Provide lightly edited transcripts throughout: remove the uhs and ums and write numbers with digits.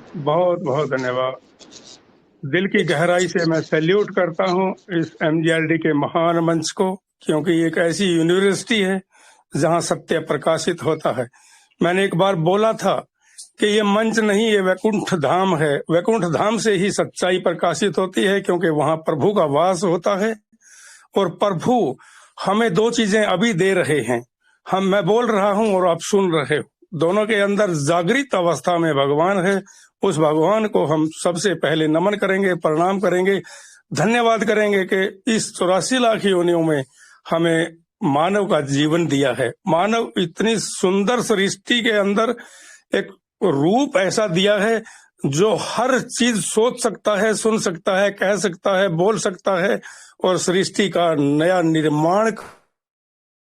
बहुत बहुत धन्यवाद। दिल की गहराई से मैं सैल्यूट करता हूँ इस एमजीआरडी के महान मंच को, क्योंकि ये एक ऐसी यूनिवर्सिटी है जहाँ सत्य प्रकाशित होता है। मैंने एक बार बोला था कि ये मंच नहीं, ये वैकुंठ धाम है। वैकुंठ धाम से ही सच्चाई प्रकाशित होती है, क्योंकि वहाँ प्रभु का वास होता है। और प्रभु हमें दो चीजें अभी दे रहे हैं। मैं बोल रहा हूँ और आप सुन रहे हो। दोनों के अंदर जागृत अवस्था में भगवान है। उस भगवान को हम सबसे पहले नमन करेंगे, प्रणाम करेंगे, धन्यवाद करेंगे कि इस 84 लाख योनियों में हमें मानव का जीवन दिया है। मानव इतनी सुंदर सृष्टि के अंदर एक रूप ऐसा दिया है जो हर चीज सोच सकता है, सुन सकता है, कह सकता है, बोल सकता है और सृष्टि का नया निर्माण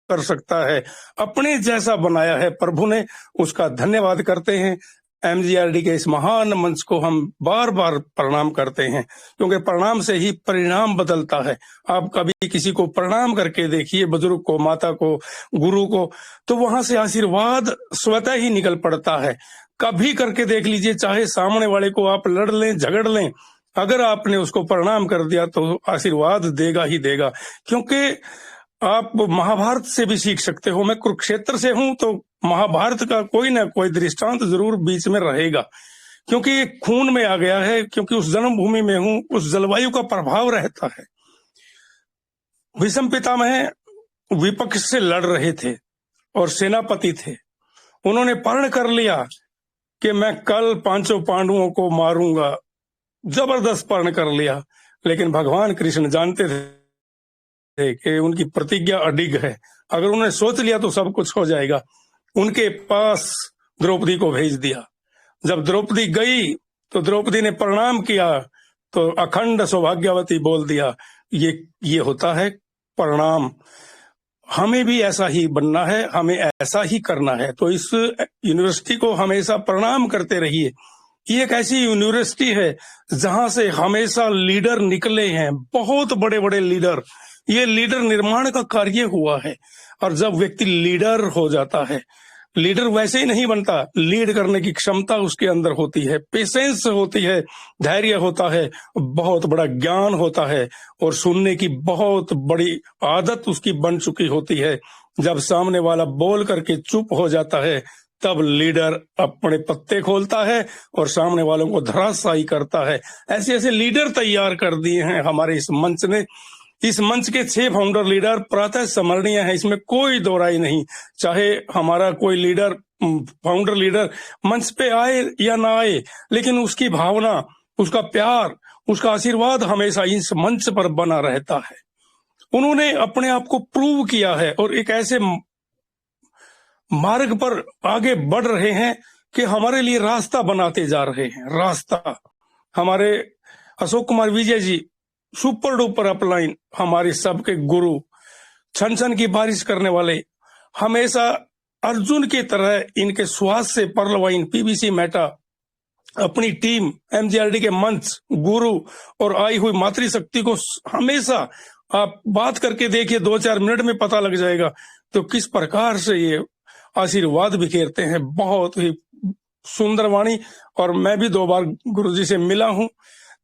कर सकता है। अपने जैसा बनाया है प्रभु ने, उसका धन्यवाद करते हैं। एमजीआरडी के इस महान मंच को हम बार बार प्रणाम करते हैं, क्योंकि प्रणाम से ही परिणाम बदलता है। आप कभी किसी को प्रणाम करके देखिए, बुजुर्ग को, माता को, गुरु को, तो वहां से आशीर्वाद स्वतः ही निकल पड़ता है। कभी करके देख लीजिए, चाहे सामने वाले को आप लड़ लें, झगड़ लें, अगर आपने उसको प्रणाम कर दिया तो आशीर्वाद देगा ही देगा। क्योंकि आप महाभारत से भी सीख सकते हो। मैं कुरुक्षेत्र से हूं, तो महाभारत का कोई ना कोई दृष्टांत जरूर बीच में रहेगा, क्योंकि ये खून में आ गया है, क्योंकि उस जन्मभूमि में हूं, उस जलवायु का प्रभाव रहता है। भीष्म पितामह विपक्ष से लड़ रहे थे और सेनापति थे। उन्होंने प्रण कर लिया कि मैं कल पांचों पांडवों को मारूंगा। जबरदस्त प्रण कर लिया, लेकिन भगवान कृष्ण जानते थे कि उनकी प्रतिज्ञा अडिग है। अगर उन्होंने सोच लिया तो सब कुछ हो जाएगा। उनके पास द्रौपदी को भेज दिया। जब द्रौपदी गई तो द्रौपदी ने प्रणाम किया तो अखंड सौभाग्यवती बोल दिया। ये होता है प्रणाम। हमें भी ऐसा ही बनना है, हमें ऐसा ही करना है। तो इस यूनिवर्सिटी को हमेशा प्रणाम करते रहिए। ये एक ऐसी यूनिवर्सिटी है जहां से हमेशा लीडर निकले हैं, बहुत बड़े बड़े लीडर। ये लीडर निर्माण का कार्य हुआ है। और जब व्यक्ति लीडर हो जाता है, लीडर वैसे ही नहीं बनता, लीड करने की क्षमता उसके अंदर होती है, पेशेंस होती है, धैर्य होता है, बहुत बड़ा ज्ञान होता है और सुनने की बहुत बड़ी आदत उसकी बन चुकी होती है। जब सामने वाला बोल करके चुप हो जाता है, तब लीडर अपने पत्ते खोलता है और सामने वालों को धराशायी करता है। ऐसे ऐसे लीडर तैयार कर दिए हैं हमारे इस मंच ने। इस मंच के 6 फाउंडर लीडर प्रातः स्मरणीय हैं, इसमें कोई दो राय नहीं। चाहे हमारा कोई लीडर, फाउंडर लीडर मंच पे आए या ना आए, लेकिन उसकी भावना, उसका प्यार, उसका आशीर्वाद हमेशा इस मंच पर बना रहता है। उन्होंने अपने आप को प्रूव किया है और एक ऐसे मार्ग पर आगे बढ़ रहे हैं कि हमारे लिए रास्ता बनाते जा रहे हैं। रास्ता हमारे Ashok Kumar Vijay ji super duper upline, हमारे सबके गुरु, छन छन की बारिश करने वाले, हमेशा अर्जुन की तरह इनके श्वास से परलवाइन, पीबीसी मेटा, अपनी टीम, एमजीआरडी के मंच, गुरु और आई हुई मातृशक्ति को हमेशा आप बात करके देखिए, 2-4 मिनट में पता लग जाएगा तो किस प्रकार से ये आशीर्वाद बिखेरते हैं। बहुत ही सुंदर वाणी। और मैं भी 2 बार गुरुजी से मिला हूं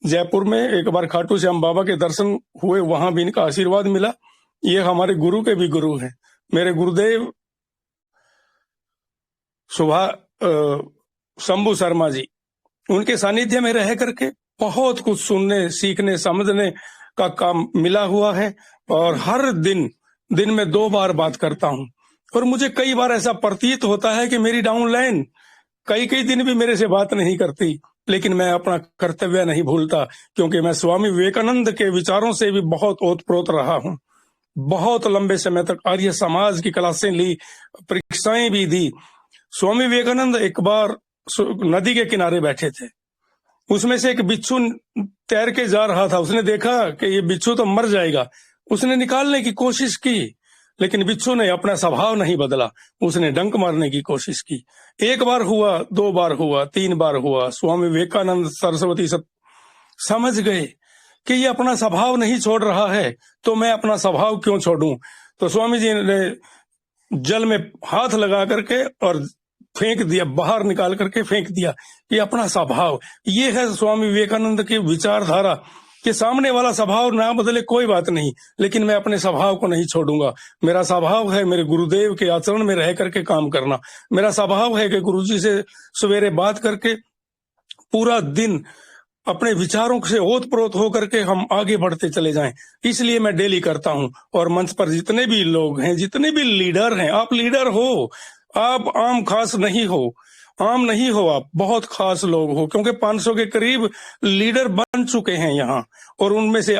जयपुर में। एक बार खाटू श्याम बाबा के दर्शन हुए, वहां भी इनका आशीर्वाद मिला। ये हमारे गुरु के भी गुरु हैं, मेरे गुरुदेव शंभू शर्मा जी। उनके सानिध्य में रह करके बहुत कुछ सुनने, सीखने, समझने का काम मिला हुआ है। और हर दिन में 2 बार बात करता हूं। और मुझे कई बार ऐसा प्रतीत होता है कि मेरी डाउनलाइन कई दिन भी मेरे से बात नहीं करती, लेकिन मैं अपना कर्तव्य नहीं भूलता, क्योंकि मैं स्वामी विवेकानंद के विचारों से भी बहुत ओतप्रोत रहा हूं। बहुत लंबे समय तक आर्य समाज की क्लासें ली, परीक्षाएं भी दी। स्वामी विवेकानंद एक बार नदी के किनारे बैठे थे। उसमें से एक बिच्छू तैर के जा रहा था। उसने देखा कि ये बिच्छू तो मर जाएगा। उसने निकालने की कोशिश की, लेकिन बिच्छू ने अपना स्वभाव नहीं बदला। उसने डंक मारने की कोशिश की। 1 बार हुआ, 2 बार हुआ, 3 बार हुआ। स्वामी विवेकानंद सरस्वती समझ गए कि ये अपना स्वभाव नहीं छोड़ रहा है, तो मैं अपना स्वभाव क्यों छोड़ूं। तो स्वामी जी ने जल में हाथ लगा करके और फेंक दिया, बाहर निकाल करके फेंक दिया। ये अपना स्वभाव, ये है स्वामी विवेकानंद की विचारधारा कि सामने वाला स्वभाव ना बदले कोई बात नहीं, लेकिन मैं अपने स्वभाव को नहीं छोड़ूंगा। मेरा स्वभाव है मेरे गुरुदेव के आचरण में रह करके काम करना। मेरा स्वभाव है कि गुरुजी से सवेरे बात करके पूरा दिन अपने विचारों से ओत-प्रोत होकर के हम आगे बढ़ते चले जाएं। इसलिए मैं डेली करता हूं। और मंच पर जितने भी लोग हैं, जितने भी लीडर हैं, आप लीडर हो, आप आम खास नहीं हो, आम नहीं हो, आप बहुत खास लोग हो, क्योंकि 500 के करीब लीडर बन चुके हैं यहाँ, और उनमें से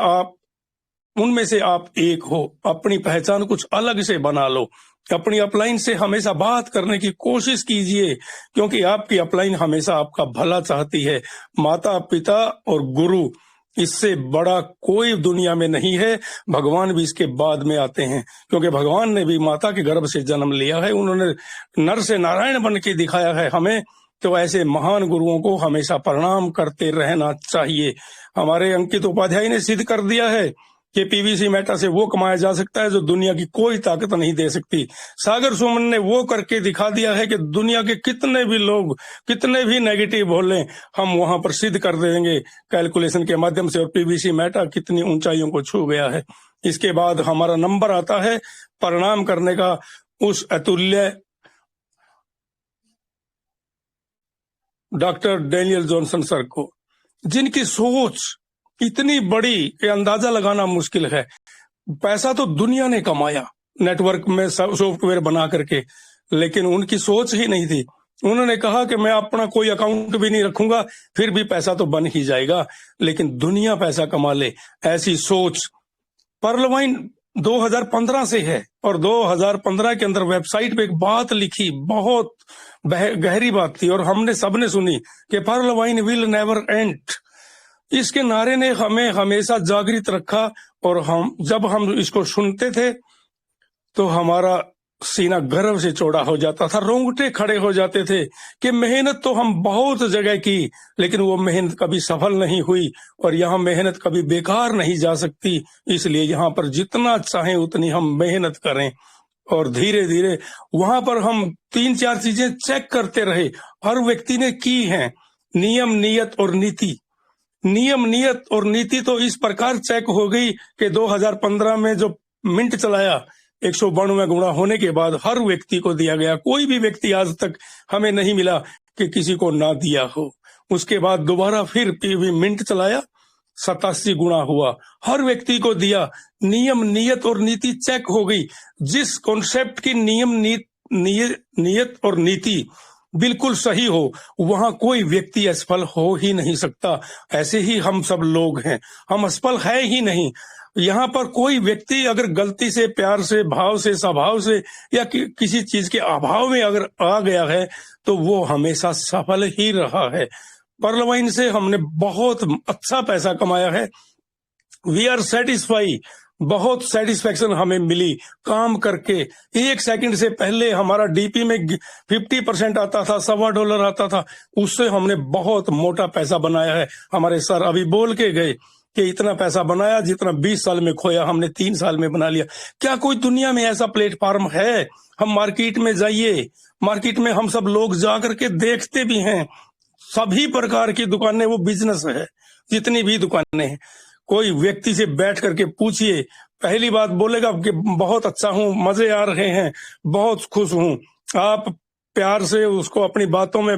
आप एक हो। अपनी पहचान कुछ अलग से बना लो। अपनी अपलाइन से हमेशा बात करने की कोशिश कीजिए, क्योंकि आपकी अपलाइन हमेशा आपका भला चाहती है। माता पिता और गुरु, इससे बड़ा कोई दुनिया में नहीं है। भगवान भी इसके बाद में आते हैं, क्योंकि भगवान ने भी माता के गर्भ से जन्म लिया है। उन्होंने नर से नारायण बन के दिखाया है हमें। तो ऐसे महान गुरुओं को हमेशा प्रणाम करते रहना चाहिए। हमारे अंकित उपाध्याय ने सिद्ध कर दिया है कि पीवीसी मेटा से वो कमाया जा सकता है जो दुनिया की कोई ताकत नहीं दे सकती। सागर सुमन ने वो करके दिखा दिया है कि दुनिया के कितने भी लोग कितने भी नेगेटिव बोलें, हम वहां पर सिद्ध कर देंगे कैलकुलेशन के माध्यम से। और पीवीसी मेटा कितनी ऊंचाइयों को छू गया है। इसके बाद हमारा नंबर आता है प्रणाम करने का उस अतुल्य डॉक्टर डेनियल जॉनसन सर को, जिनकी सोच इतनी बड़ी कि अंदाजा लगाना मुश्किल है। पैसा तो दुनिया ने कमाया नेटवर्क में सॉफ्टवेयर बना करके, लेकिन उनकी सोच ही नहीं थी। उन्होंने कहा कि मैं अपना कोई अकाउंट भी नहीं रखूंगा, फिर भी पैसा तो बन ही जाएगा, लेकिन दुनिया पैसा कमा ले, ऐसी सोच पर्लवाइन 2015 से है। और 2015 के अंदर वेबसाइट पे एक बात लिखी, बहुत गहरी बात थी, और हमने सबने सुनी कि पर्लवाइन विल नेवर एंड। इसके नारे ने हमें हमेशा जागृत रखा, और जब हम इसको सुनते थे तो हमारा सीना गर्व से चौड़ा हो जाता था, रोंगटे खड़े हो जाते थे कि मेहनत तो हम बहुत जगह की, लेकिन वो मेहनत कभी सफल नहीं हुई, और यहाँ मेहनत कभी बेकार नहीं जा सकती। इसलिए यहाँ पर जितना चाहें उतनी हम मेहनत करें। और धीरे धीरे वहां पर हम 3-4 चीजें चेक करते रहे, हर व्यक्ति ने की हैं। नियम, नियत और नीति। नियम, नियत और नीति तो इस प्रकार चेक हो गई कि 2015 में जो मिंट चलाया 192 गुणा होने के बाद हर व्यक्ति को दिया गया। कोई भी व्यक्ति आज तक हमें नहीं मिला कि किसी को ना दिया हो। उसके बाद दोबारा फिर पीवी मिंट चलाया, 87 गुणा हुआ, हर व्यक्ति को दिया। नियम, नियत और नीति चेक हो गई। जिस कॉन्सेप्ट की नियम, नियत और नीति बिल्कुल सही हो, वहां कोई व्यक्ति असफल हो ही नहीं सकता। ऐसे ही हम सब लोग हैं, हम असफल है ही नहीं। यहाँ पर कोई व्यक्ति अगर गलती से, प्यार से, भाव से, स्वभाव से या किसी चीज के अभाव में अगर आ गया है, तो वो हमेशा सफल ही रहा है। पर्लवाइन से हमने बहुत अच्छा पैसा कमाया है। वी आर सेटिस्फाई, बहुत सेटिस्फेक्शन हमें मिली काम करके। 1 सेकंड से पहले हमारा डीपी में 50% आता था, $1.25 आता था, उससे हमने बहुत मोटा पैसा बनाया है। हमारे सर अभी बोल के गए कि इतना पैसा बनाया जितना 20 साल में खोया हमने 3 साल में बना लिया। क्या कोई दुनिया में ऐसा प्लेटफॉर्म है? हम मार्केट में जाइए, मार्केट में हम सब लोग जा करके देखते भी हैं, सभी प्रकार की दुकानें, वो बिजनेस है, जितनी भी दुकानें हैं। कोई व्यक्ति से बैठ करके पूछिए, पहली बात बोलेगा कि बहुत अच्छा हूँ, मजे आ रहे हैं, बहुत खुश हूँ। आप प्यार से उसको अपनी बातों में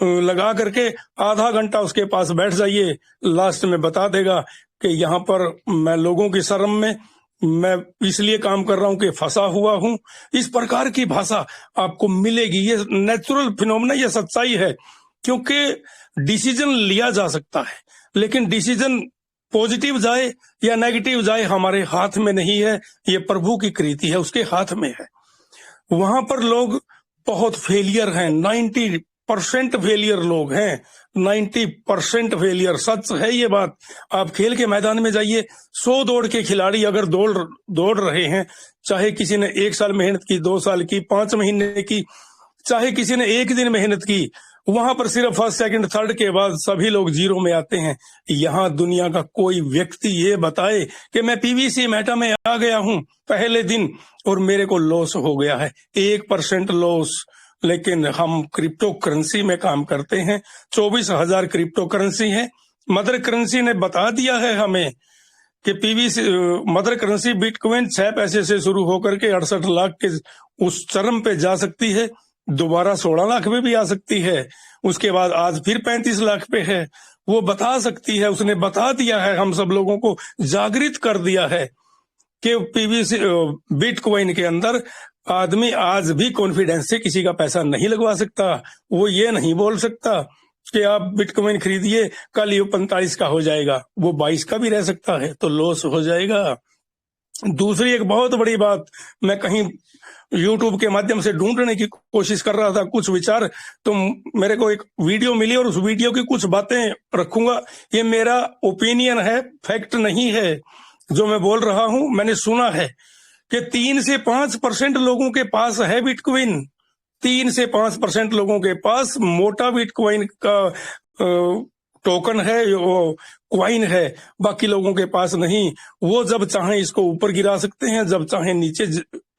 लगा करके आधा घंटा उसके पास बैठ जाइए, लास्ट में बता देगा कि यहाँ पर मैं लोगों की शर्म में मैं इसलिए काम कर रहा हूँ कि फंसा हुआ हूँ। इस प्रकार की भाषा आपको मिलेगी। ये नेचुरल फिनोमेना, ये सच्चाई है, क्योंकि डिसीजन लिया जा सकता है, लेकिन डिसीजन पॉजिटिव जाए या नेगेटिव जाए हमारे हाथ में नहीं है। ये प्रभु की कृति है, उसके हाथ में है। वहां पर लोग बहुत फेलियर हैं, 90% फेलियर लोग हैं, 90% फेलियर। सच है ये बात। आप खेल के मैदान में जाइए, 100 दौड़ के खिलाड़ी अगर दौड़ रहे हैं, चाहे किसी ने 1 साल मेहनत की, 2 साल की, 5 महीने की, चाहे किसी ने 1 दिन मेहनत की, वहां पर सिर्फ फर्स्ट, सेकंड, थर्ड के बाद सभी लोग 0 में आते हैं। यहाँ दुनिया का कोई व्यक्ति ये बताए कि मैं पीवीसी मेटा में आ गया हूं पहले दिन और मेरे को लॉस हो गया है, 1% लॉस, लेकिन हम क्रिप्टो करेंसी में काम करते हैं। 24,000 क्रिप्टो करेंसी है। मदर करेंसी ने बता दिया है हमें कि पीवीसी मदर करेंसी बिटकॉइन 6 पैसे से शुरू होकर के 68 लाख के उस चरम पे जा सकती है, दोबारा 16 लाख में भी आ सकती है, उसके बाद आज फिर 35 लाख पे है। वो बता सकती है, उसने बता दिया है, हम सब लोगों को जागृत कर दिया है कि पीवीसी बिटकॉइन के अंदर आदमी आज भी कॉन्फिडेंस से किसी का पैसा नहीं लगवा सकता। वो ये नहीं बोल सकता कि आप बिटकॉइन खरीदिए, कल ये 45 का हो जाएगा, वो 22 का भी रह सकता है, तो लॉस हो जाएगा। दूसरी एक बहुत बड़ी बात, मैं कहीं YouTube के माध्यम से ढूंढने की कोशिश कर रहा था कुछ विचार, तो मेरे को एक वीडियो मिली और उस वीडियो की कुछ बातें रखूंगा। ये मेरा ओपिनियन है, फैक्ट नहीं है जो मैं बोल रहा हूं। मैंने सुना है कि 3 से 5% लोगों के पास है बिटकॉइन। 3 से 5% लोगों के पास मोटा बिटकॉइन का टोकन है, वो क्वाइन है, बाकी लोगों के पास नहीं। वो जब चाहे इसको ऊपर गिरा सकते हैं, जब चाहे नीचे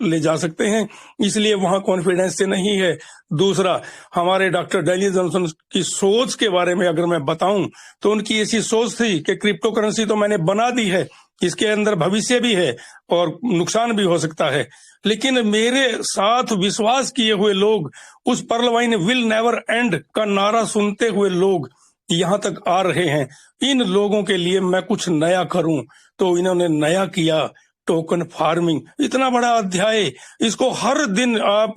ले जा सकते हैं, इसलिए वहां कॉन्फिडेंस से नहीं है। दूसरा, हमारे डॉक्टर डैनियल जॉनसन की सोच के बारे में अगर मैं बताऊं तो उनकी ऐसी सोच थी कि क्रिप्टो करेंसी तो मैंने बना दी है, इसके अंदर भविष्य भी है और नुकसान भी हो सकता है, लेकिन मेरे साथ विश्वास किए हुए लोग, उस Pearlvine will never end का नारा सुनते हुए लोग यहाँ तक आ रहे हैं। इन लोगों के लिए मैं कुछ नया करूं, तो इन्होंने नया किया, टोकन फार्मिंग। इतना बड़ा अध्याय, इसको हर दिन आप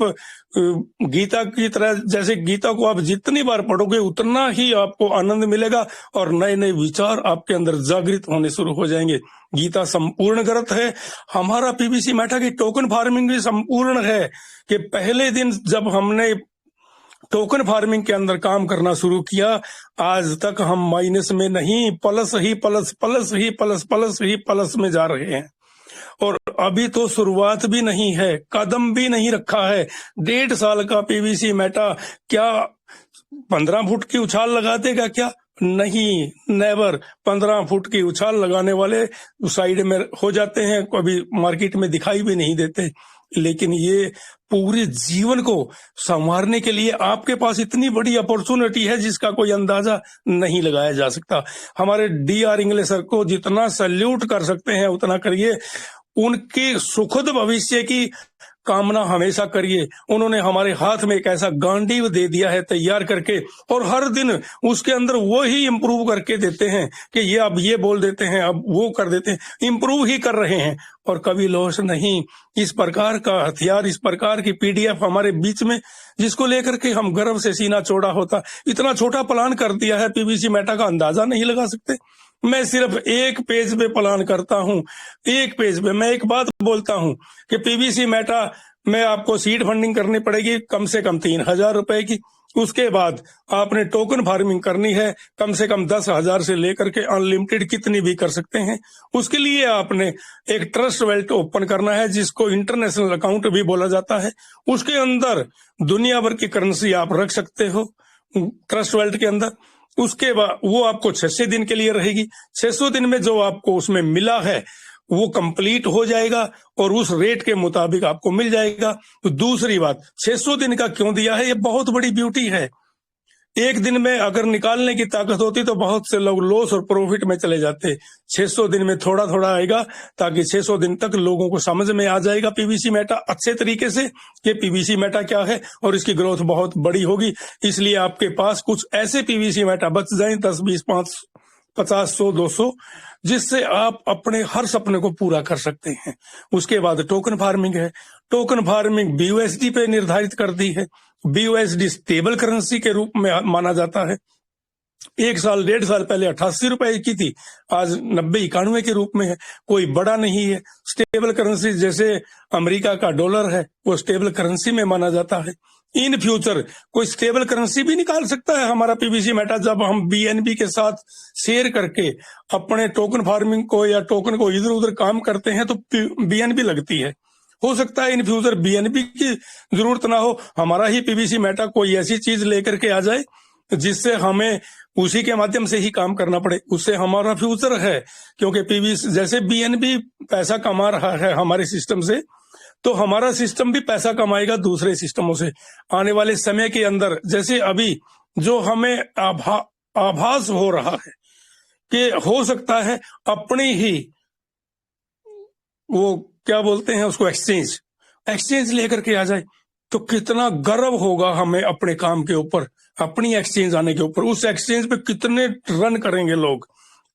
गीता की तरह, जैसे गीता को आप जितनी बार पढ़ोगे उतना ही आपको आनंद मिलेगा और नए नए विचार आपके अंदर जागृत होने शुरू हो जाएंगे। गीता संपूर्ण ग्रंथ है। हमारा पीवीसी मेटा की टोकन फार्मिंग भी संपूर्ण है कि पहले दिन जब हमने टोकन फार्मिंग के अंदर काम करना शुरू किया, आज तक हम माइनस में नहीं, प्लस ही प्लस, प्लस ही प्लस, प्लस ही प्लस में जा रहे हैं। और अभी तो शुरुआत भी नहीं है, कदम भी नहीं रखा है। 1.5 साल का पीवीसी मेटा क्या 15 फुट की उछाल लगा देगा क्या? नहीं, नेवर। 15 फुट की उछाल लगाने वाले साइड में हो जाते हैं, कभी मार्केट में दिखाई भी नहीं देते। लेकिन ये पूरे जीवन को संवारने के लिए आपके पास इतनी बड़ी अपॉर्चुनिटी है जिसका कोई अंदाजा नहीं लगाया जा सकता। हमारे DR इंग्लिश सर को जितना सैल्यूट कर सकते हैं उतना करिए। उनके सुखद भविष्य की कामना हमेशा करिए। उन्होंने हमारे हाथ में एक ऐसा गांडीव दे दिया है तैयार करके, और हर दिन उसके अंदर वो ही इम्प्रूव करके देते हैं कि ये अब ये बोल देते हैं, अब वो कर देते हैं, इम्प्रूव ही कर रहे हैं और कभी लॉस नहीं। इस प्रकार का हथियार, इस प्रकार की PDF हमारे बीच में, जिसको लेकर के हम गर्व से सीना चौड़ा होता। इतना छोटा प्लान कर दिया है पीवीसी मेटा का, अंदाजा नहीं लगा सकते। मैं सिर्फ एक पेज पे प्लान करता हूं, एक पेज पे। मैं एक बात बोलता हूं कि पीवीसी मेटा में आपको सीड फंडिंग करनी पड़ेगी कम से कम 3,000 रुपए की। उसके बाद आपने टोकन फार्मिंग करनी है कम से कम 10,000 से लेकर के अनलिमिटेड कितनी भी कर सकते हैं। उसके लिए आपने एक ट्रस्ट वैलेट ओपन करना है, जिसको इंटरनेशनल अकाउंट भी बोला जाता है। उसके अंदर दुनिया भर की करेंसी आप रख सकते हो ट्रस्ट वैलेट के अंदर। उसके बाद वो आपको 600 दिन के लिए रहेगी। 600 दिन में जो आपको उसमें मिला है वो कंप्लीट हो जाएगा और उस रेट के मुताबिक आपको मिल जाएगा। तो दूसरी बात, 600 दिन का क्यों दिया है, ये बहुत बड़ी ब्यूटी है। एक दिन में अगर निकालने की ताकत होती तो बहुत से लोग लॉस और प्रॉफिट में चले जाते। 600 दिन में थोड़ा थोड़ा आएगा, ताकि 600 दिन तक लोगों को समझ में आ जाएगा पीवीसी मेटा अच्छे तरीके से कि पीवीसी मेटा क्या है, और इसकी ग्रोथ बहुत बड़ी होगी। इसलिए आपके पास कुछ ऐसे पीवीसी मेटा बच जाए, 10, 20, 5, 50, 100, 200, जिससे आप अपने हर सपने को पूरा कर सकते हैं। उसके बाद टोकन फार्मिंग है। टोकन फार्मिंग BUSD पे निर्धारित कर दी है। BUSD स्टेबल करेंसी के रूप में माना जाता है। 1 साल 1.5 साल पहले 88 रुपए की थी, आज 90-91 के रूप में है। कोई बड़ा नहीं है। स्टेबल करेंसी जैसे अमेरिका का डॉलर है, वो स्टेबल करेंसी में माना जाता है। इन फ्यूचर कोई स्टेबल करेंसी भी निकाल सकता है हमारा पीवीसी मेटा। जब हम BNB के साथ शेयर करके अपने टोकन फार्मिंग को या टोकन को इधर उधर काम करते हैं तो BNB लगती है। हो सकता है इन फ्यूचर BNB की जरूरत ना हो, हमारा ही पीवीसी मेटा कोई ऐसी चीज लेकर के आ जाए जिससे हमें उसी के माध्यम से ही काम करना पड़े। उससे हमारा फ्यूचर है, क्योंकि पीवीसी जैसे BNB पैसा कमा रहा है हमारे सिस्टम से, तो हमारा सिस्टम भी पैसा कमाएगा दूसरे सिस्टमों से। आने वाले समय के अंदर जैसे अभी जो हमें आभास हो रहा है कि हो सकता है अपनी ही वो क्या बोलते हैं उसको एक्सचेंज लेकर के आ जाए, तो कितना गर्व होगा हमें अपने काम के ऊपर, अपनी एक्सचेंज आने के ऊपर। उस एक्सचेंज पे कितने रन करेंगे लोग।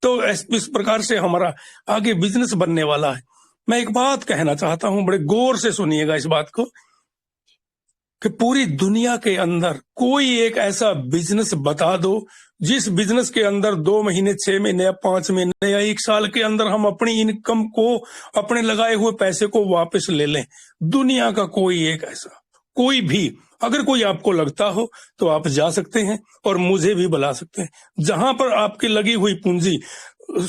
तो इस प्रकार से हमारा आगे बिजनेस बनने वाला है। मैं एक बात कहना चाहता हूं, बड़े गौर से सुनिएगा इस बात को, कि पूरी दुनिया के अंदर कोई एक ऐसा बिजनेस बता दो जिस बिजनेस के अंदर 2 महीने, 6 महीने या 5 महीने या 1 साल के अंदर हम अपनी इनकम को, अपने लगाए हुए पैसे को वापस ले लें। दुनिया का कोई एक ऐसा, कोई भी, अगर कोई आपको लगता हो तो आप जा सकते हैं और मुझे भी बुला सकते हैं, जहां पर आपकी लगी हुई पूंजी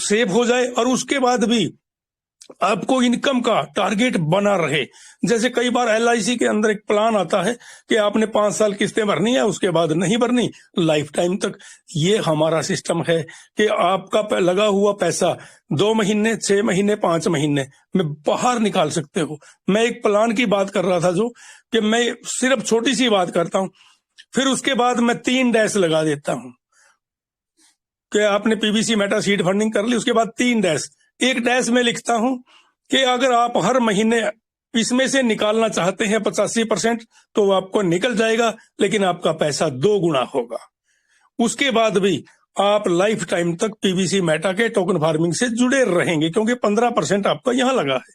सेव हो जाए और उसके बाद भी आपको इनकम का टारगेट बना रहे। जैसे कई बार LIC के अंदर एक प्लान आता है कि आपने 5 साल किस्तें भरनी है, उसके बाद नहीं भरनी, लाइफ टाइम तक। ये हमारा सिस्टम है कि आपका लगा हुआ पैसा 2 महीने, 6 महीने, 5 महीने में बाहर निकाल सकते हो। मैं एक प्लान की बात कर रहा था जो कि मैं सिर्फ छोटी सी बात करता हूं, फिर उसके बाद मैं 3 डैश लगा देता हूं कि आपने PVC मेटा सीड फंडिंग कर ली, उसके बाद 3 डैश। एक डैश में लिखता हूं कि अगर आप हर महीने इसमें से निकालना चाहते हैं 85%, तो वो आपको निकल जाएगा, लेकिन आपका पैसा 2 गुना होगा। उसके बाद भी आप लाइफ टाइम तक PVC मेटा के टोकन फार्मिंग से जुड़े रहेंगे, क्योंकि 15% आपका यहां लगा है।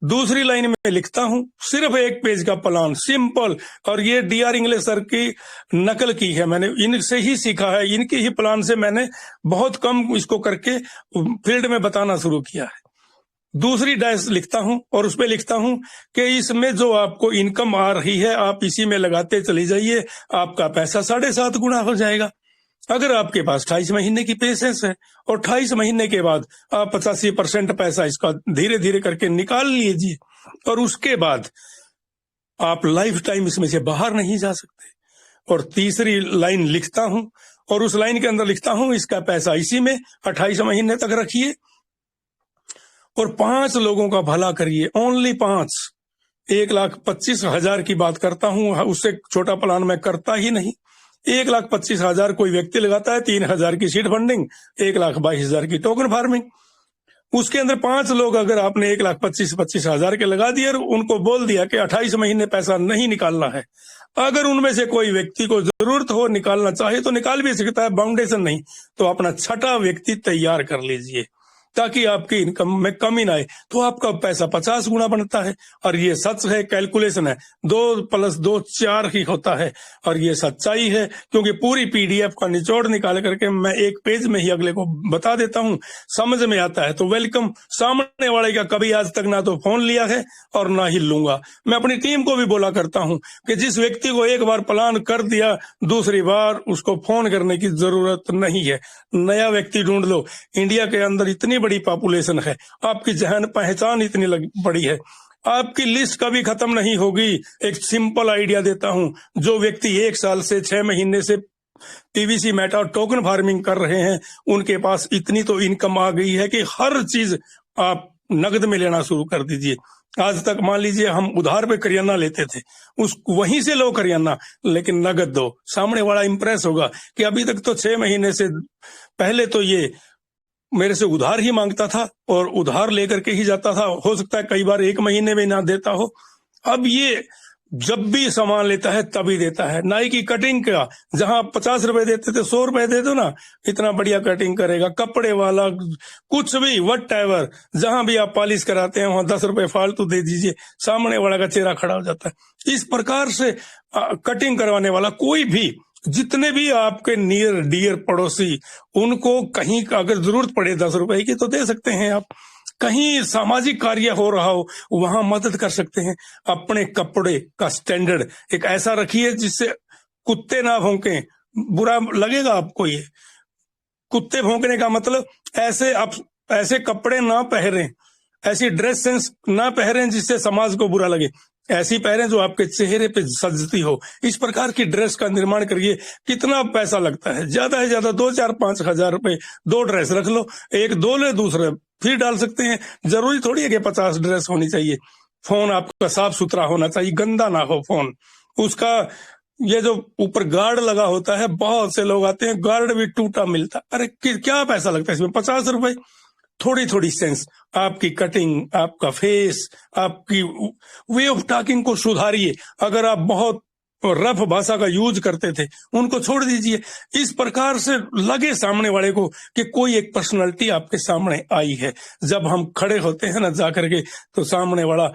दूसरी लाइन में लिखता हूं, सिर्फ 1 पेज का प्लान, सिंपल, और ये DR इंग्लिश सर की नकल की है, मैंने इनसे ही सीखा है, इनके ही प्लान से मैंने बहुत कम इसको करके फील्ड में बताना शुरू किया है। दूसरी डैश लिखता हूं और उस पर लिखता हूं कि इसमें जो आपको इनकम आ रही है आप इसी में लगाते चली जाइए, आपका पैसा 7.5 गुना हो जाएगा। अगर आपके पास 28 महीने की पेशेंस है और 28 महीने के बाद आप 85% पैसा इसका धीरे धीरे करके निकाल लीजिए, और उसके बाद आप लाइफ टाइम इसमें से बाहर नहीं जा सकते। और तीसरी लाइन लिखता हूं और उस लाइन के अंदर लिखता हूं, इसका पैसा इसी में 28 महीने तक रखिए और 5 लोगों का भला करिए, ओनली 5। 1,25,000 की बात करता हूं, उससे छोटा प्लान मैं करता ही नहीं। 1,25,000 कोई व्यक्ति लगाता है, 3,000 की सीड फंडिंग, 1,22,000 की टोकन फार्मिंग। उसके अंदर 5 लोग अगर आपने 1,25,000 के लगा दिए और उनको बोल दिया कि 28 महीने पैसा नहीं निकालना है, अगर उनमें से कोई व्यक्ति को जरूरत हो निकालना चाहे तो निकाल भी सकता है, बाउंडेशन नहीं, तो अपना 6ठा व्यक्ति तैयार कर लीजिए ताकि आपकी इनकम में कमी ना आए, तो आपका पैसा 50 गुना बनता है। और ये सच है, कैलकुलेशन है, 2 + 2 4 ही होता है, और ये सच्चाई है, क्योंकि पूरी PDF का निचोड़ निकाल करके मैं 1 पेज में ही अगले को बता देता हूं, समझ में आता है तो वेलकम। सामने वाले का कभी आज तक ना तो फोन लिया है और ना ही लूंगा। मैं अपनी टीम को भी बोला करता हूं कि जिस व्यक्ति को एक बार प्लान कर दिया, दूसरी बार उसको फोन करने की जरूरत नहीं है, नया व्यक्ति ढूंढ लो। इंडिया के अंदर इतनी बड़ी पॉपुलेशन है, आपकी जहन पहचान इतनी बड़ी है, आपकी लिस्ट कभी खत्म नहीं होगी। एक सिंपल आइडिया देता हूं, जो व्यक्ति 1 साल से 6 महीने से PVC मेटा और टोकन फार्मिंग कर रहे हैं, उनके पास इतनी तो इनकम आ गई है कि हर चीज आप नगद में लेना शुरू कर दीजिए। आज तक मान लीजिए हम उधार पे करियाना लेते थे, उस वहीं से लो करियाना, लेकिन नगद दो। सामने वाला इंप्रेस होगा कि अभी तक तो 6 महीने से पहले तो ये मेरे से उधार ही मांगता था और उधार लेकर के ही जाता था, हो सकता है कई बार 1 महीने में ना देता हो। अब ये जब भी सामान लेता है तभी देता है। नाई की कटिंग का जहां 50 रुपए देते थे, 100 रुपए दे दो ना, इतना बढ़िया कटिंग करेगा। कपड़े वाला कुछ भी, वट एवर, जहां भी आप पॉलिश कराते हैं वहां 10 रुपए फालतू दे दीजिए, सामने वाला का चेहरा खड़ा हो जाता है। इस प्रकार से कटिंग करवाने वाला कोई भी, जितने भी आपके नियर डियर पड़ोसी, उनको कहीं अगर जरूरत पड़े 10 रुपए की तो दे सकते हैं आप। कहीं सामाजिक कार्य हो रहा हो वहां मदद कर सकते हैं। अपने कपड़े का स्टैंडर्ड एक ऐसा रखिए जिससे कुत्ते ना भौंके, बुरा लगेगा आपको। ये कुत्ते भौंकने का मतलब ऐसे आप ऐसे कपड़े ना पहनें, ऐसी ड्रेस सेंस ना पहनें जिससे समाज को बुरा लगे, ऐसी पहने जो आपके चेहरे पे सजती हो। इस प्रकार की ड्रेस का निर्माण करिए। कितना पैसा लगता है, ज्यादा है ज्यादा 2, 4, 5 हजार रुपए, 2 ड्रेस रख लो, एक दो ले, दूसरे फिर डाल सकते हैं। जरूरी थोड़ी है कि 50 ड्रेस होनी चाहिए। फोन आपका साफ सुथरा होना चाहिए, गंदा ना हो फोन। उसका ये जो ऊपर गार्ड लगा होता है, बहुत से लोग आते हैं, गार्ड भी टूटा मिलता। अरे क्या पैसा लगता है इसमें, 50 रुपए। थोड़ी थोड़ी सेंस, आपकी कटिंग, आपका फेस, आपकी वे ऑफ टॉकिंग को सुधारिए। अगर आप बहुत रफ भाषा का यूज करते थे, उनको छोड़ दीजिए। इस प्रकार से लगे सामने वाले को कि कोई एक पर्सनालिटी आपके सामने आई है। जब हम खड़े होते हैं ना जाकर के, तो सामने वाला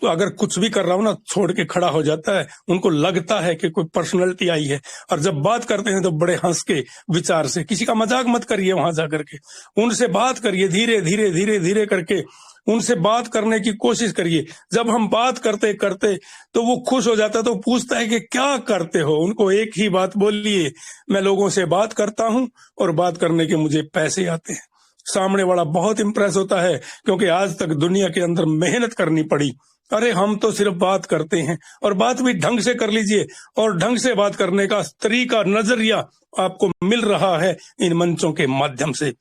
तो अगर कुछ भी कर रहा हूं ना, छोड़ के खड़ा हो जाता है। उनको लगता है कि कोई पर्सनालिटी आई है। और जब बात करते हैं तो बड़े हंस के विचार से, किसी का मजाक मत करिए वहां जाकर के, उनसे बात करिए, धीरे धीरे धीरे धीरे करके उनसे बात करने की कोशिश करिए। जब हम बात करते करते तो वो खुश हो जाता है, तो पूछता है कि क्या करते हो। उनको एक ही बात बोलिए, मैं लोगों से बात करता हूं और बात करने के मुझे पैसे आते हैं। सामने वाला बहुत इंप्रेस होता है, क्योंकि आज तक दुनिया के अंदर मेहनत करनी पड़ी। अरे हम तो सिर्फ बात करते हैं, और बात भी ढंग से कर लीजिए। और ढंग से बात करने का तरीका, नजरिया आपको मिल रहा है इन मंचों के माध्यम से।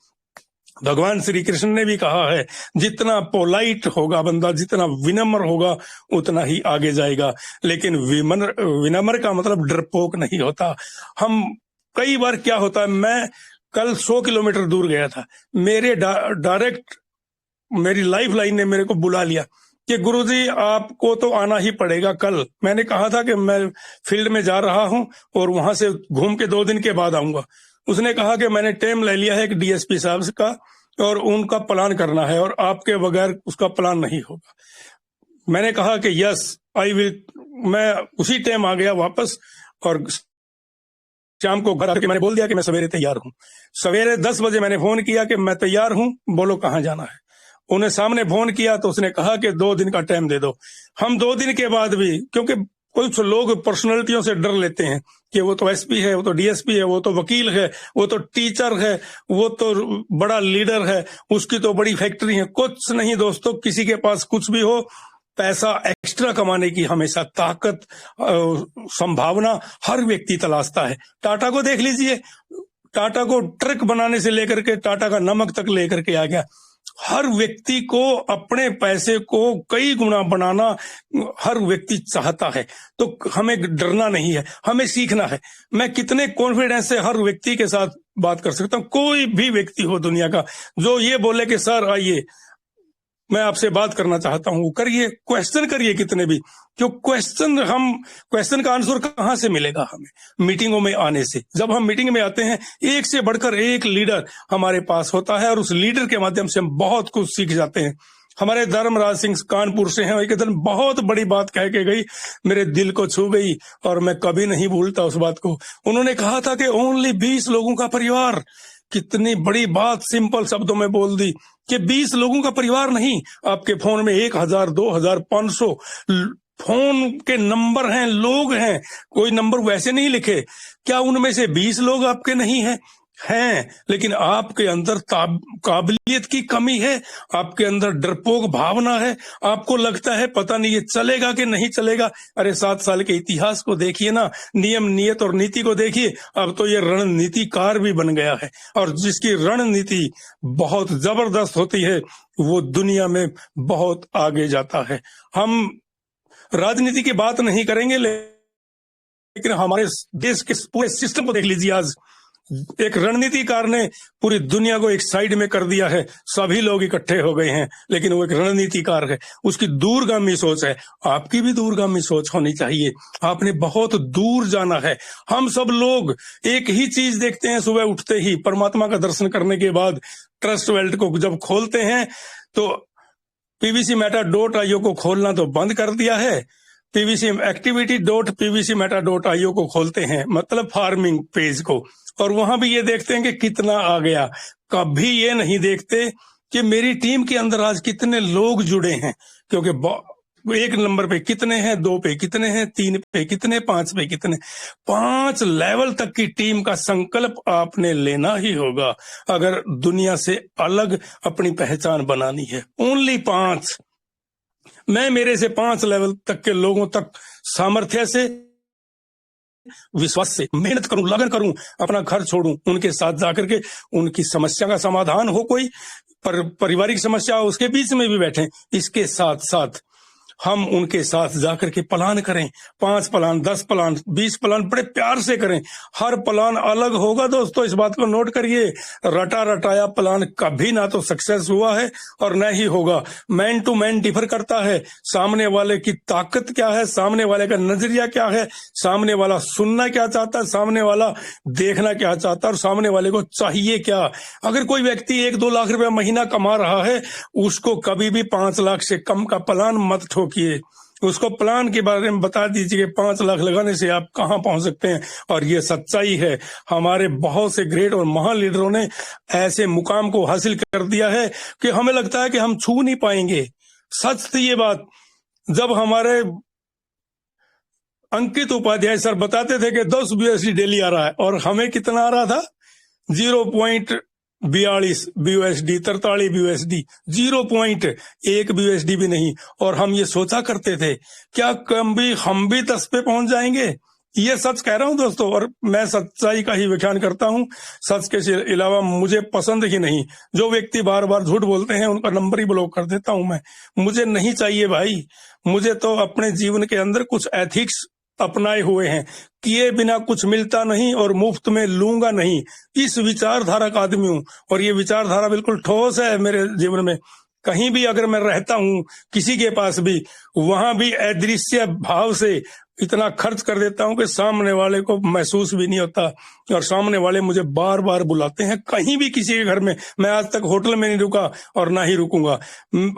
भगवान श्री कृष्ण ने भी कहा है, जितना पोलाइट होगा बंदा, जितना विनम्र होगा, उतना ही आगे जाएगा। लेकिन विनम्र का मतलब डरपोक नहीं होता। हम कई बार क्या होता है, मैं कल 100 किलोमीटर दूर गया था, मेरे डायरेक्ट मेरी लाइफ लाइन ने मेरे को बुला लिया कि गुरुजी आपको तो आना ही पड़ेगा कल। मैंने कहा था कि मैं फील्ड में जा रहा हूं और वहां से घूम के 2 दिन के बाद आऊंगा। उसने कहा कि मैंने टाइम ले लिया है एक डीएसपी साहब का, और उनका प्लान करना है, और आपके बगैर उसका प्लान नहीं होगा। मैंने कहा कि यस आई विल। मैं उसी टाइम आ गया वापस, और शाम को घर आके मैंने बोल दिया कि मैं सवेरे तैयार हूं। सवेरे 10 बजे मैंने फोन किया कि मैं तैयार हूं, बोलो कहाँ जाना है। उन्हें सामने फोन किया तो उसने कहा कि 2 दिन का टाइम दे दो। हम 2 दिन के बाद भी, क्योंकि कुछ लोग पर्सनैलिटियों से डर लेते हैं कि वो तो एसपी है, वो तो डीएसपी है, वो तो वकील है, वो तो टीचर है, वो तो बड़ा लीडर है, उसकी तो बड़ी फैक्ट्री है। कुछ नहीं दोस्तों, किसी के पास कुछ भी हो, पैसा एक्स्ट्रा कमाने की हमेशा ताकत, संभावना हर व्यक्ति तलाशता है। टाटा को देख लीजिए, टाटा को ट्रक बनाने से लेकर के टाटा का नमक तक लेकर के आ गया। हर व्यक्ति को अपने पैसे को कई गुना बनाना हर व्यक्ति चाहता है। तो हमें डरना नहीं है, हमें सीखना है। मैं कितने कॉन्फिडेंस से हर व्यक्ति के साथ बात कर सकता हूँ। कोई भी व्यक्ति हो दुनिया का जो ये बोले कि सर आइए, मैं आपसे बात करना चाहता हूं, करिए, क्वेश्चन करिए कितने भी। क्यों क्वेश्चन का आंसर कहां से मिलेगा हमें? मीटिंगों में आने से। जब हम मीटिंग में आते हैं, एक से बढ़कर एक लीडर हमारे पास होता है, और उस लीडर के माध्यम से हम बहुत कुछ सीख जाते हैं। हमारे धर्मराज सिंह कानपुर से हैं, एक दिन बहुत बड़ी बात कह के गई, मेरे दिल को छू गई, और मैं कभी नहीं भूलता उस बात को। उन्होंने कहा था कि ओनली 20 लोगों का परिवार। कितनी बड़ी बात सिंपल शब्दों में बोल दी कि 20 लोगों का परिवार नहीं, आपके फोन में 1000, 2000, 500 फोन के नंबर हैं, लोग हैं। कोई नंबर वैसे नहीं लिखे। क्या उनमें से 20 लोग आपके नहीं हैं? हैं, लेकिन आपके अंदर काबिलियत की कमी है, आपके अंदर डरपोक भावना है। आपको लगता है पता नहीं ये चलेगा कि नहीं चलेगा। अरे 7 साल के इतिहास को देखिए ना, नियम, नियत और नीति को देखिए। अब तो ये रणनीतिकार भी बन गया है, और जिसकी रणनीति बहुत जबरदस्त होती है वो दुनिया में बहुत आगे जाता है। हम राजनीति की बात नहीं करेंगे, लेकिन हमारे देश के पूरे सिस्टम को देख लीजिए। आज एक रणनीतिकार ने पूरी दुनिया को एक साइड में कर दिया है, सभी लोग इकट्ठे हो गए हैं, लेकिन वो एक रणनीतिकार है, उसकी दूरगामी सोच है। आपकी भी दूरगामी सोच होनी चाहिए। आपने बहुत दूर जाना है। हम सब लोग एक ही चीज देखते हैं, सुबह उठते ही परमात्मा का दर्शन करने के बाद ट्रस्ट वैलेट को जब खोलते हैं तो pvcmeta.io को खोलना तो बंद कर दिया है, pvcactivity.pvcmeta.io को खोलते हैं, मतलब फार्मिंग पेज को, और वहां भी ये देखते हैं कि कितना आ गया। कभी ये नहीं देखते कि मेरी टीम के अंदर आज कितने लोग जुड़े हैं, क्योंकि 1 नंबर पे कितने हैं, 2 पे कितने हैं, 3 पे कितने, 5 पे कितने। 5 लेवल तक की टीम का संकल्प आपने लेना ही होगा अगर दुनिया से अलग अपनी पहचान बनानी है। ओनली 5। मैं मेरे से 5 लेवल तक के लोगों तक सामर्थ्य से, विश्वास से मेहनत करूं, लगन करूं, अपना घर छोड़ूं, उनके साथ जाकर के उनकी समस्या का समाधान हो, कोई पारिवारिक समस्या हो उसके बीच में भी बैठे। इसके साथ साथ हम उनके साथ जाकर के प्लान करें, 5 प्लान, 10 प्लान, 20 प्लान बड़े प्यार से करें। हर प्लान अलग होगा दोस्तों, इस बात को नोट करिए। रटा रटाया प्लान कभी ना तो सक्सेस हुआ है और न ही होगा। मैन टू मैन डिफर करता है, सामने वाले की ताकत क्या है, सामने वाले का नजरिया क्या है, सामने वाला सुनना क्या चाहता है, सामने वाला देखना क्या चाहता है और सामने वाले को चाहिए क्या। अगर कोई व्यक्ति 1-2 लाख रुपया महीना कमा रहा है, उसको कभी भी 5 लाख से कम का प्लान मत ठोकिए। उसको प्लान के बारे में बता दीजिए कि 5 लाख लगाने से आप कहां पहुंच सकते हैं। और ये सच्चाई है, हमारे बहुत से ग्रेट और महान लीडरों ने ऐसे मुकाम को हासिल कर दिया है कि हमें लगता है कि हम छू नहीं पाएंगे। सच थी ये बात। जब हमारे अंकित उपाध्याय सर बताते थे कि 10 USD डेली आ रहा है, और हमें कितना आ रहा था? 0.42 USD, 43 USD, 0.1 USD भी नहीं। और हम ये सोचा करते थे क्या कभी हम भी 10 पे पहुंच जाएंगे। ये सच कह रहा हूं दोस्तों, और मैं सच्चाई का ही व्याख्यान करता हूं। सच के अलावा मुझे पसंद ही नहीं। जो व्यक्ति बार बार झूठ बोलते हैं उनका नंबर ही ब्लॉक कर देता हूं मैं। मुझे नहीं चाहिए भाई। मुझे तो अपने जीवन के अंदर कुछ एथिक्स अपनाए हुए हैं, किए बिना कुछ मिलता नहीं और मुफ्त में लूंगा नहीं। इस विचारधारा का आदमी हूं, और ये विचारधारा बिल्कुल ठोस है मेरे जीवन में। कहीं भी अगर मैं रहता हूं, किसी के पास भी, वहां भी अदृश्य भाव से इतना खर्च कर देता हूं कि सामने वाले को महसूस भी नहीं होता, और सामने वाले मुझे बार बार बुलाते हैं। कहीं भी किसी के घर में, मैं आज तक होटल में नहीं रुका और ना ही रुकूंगा।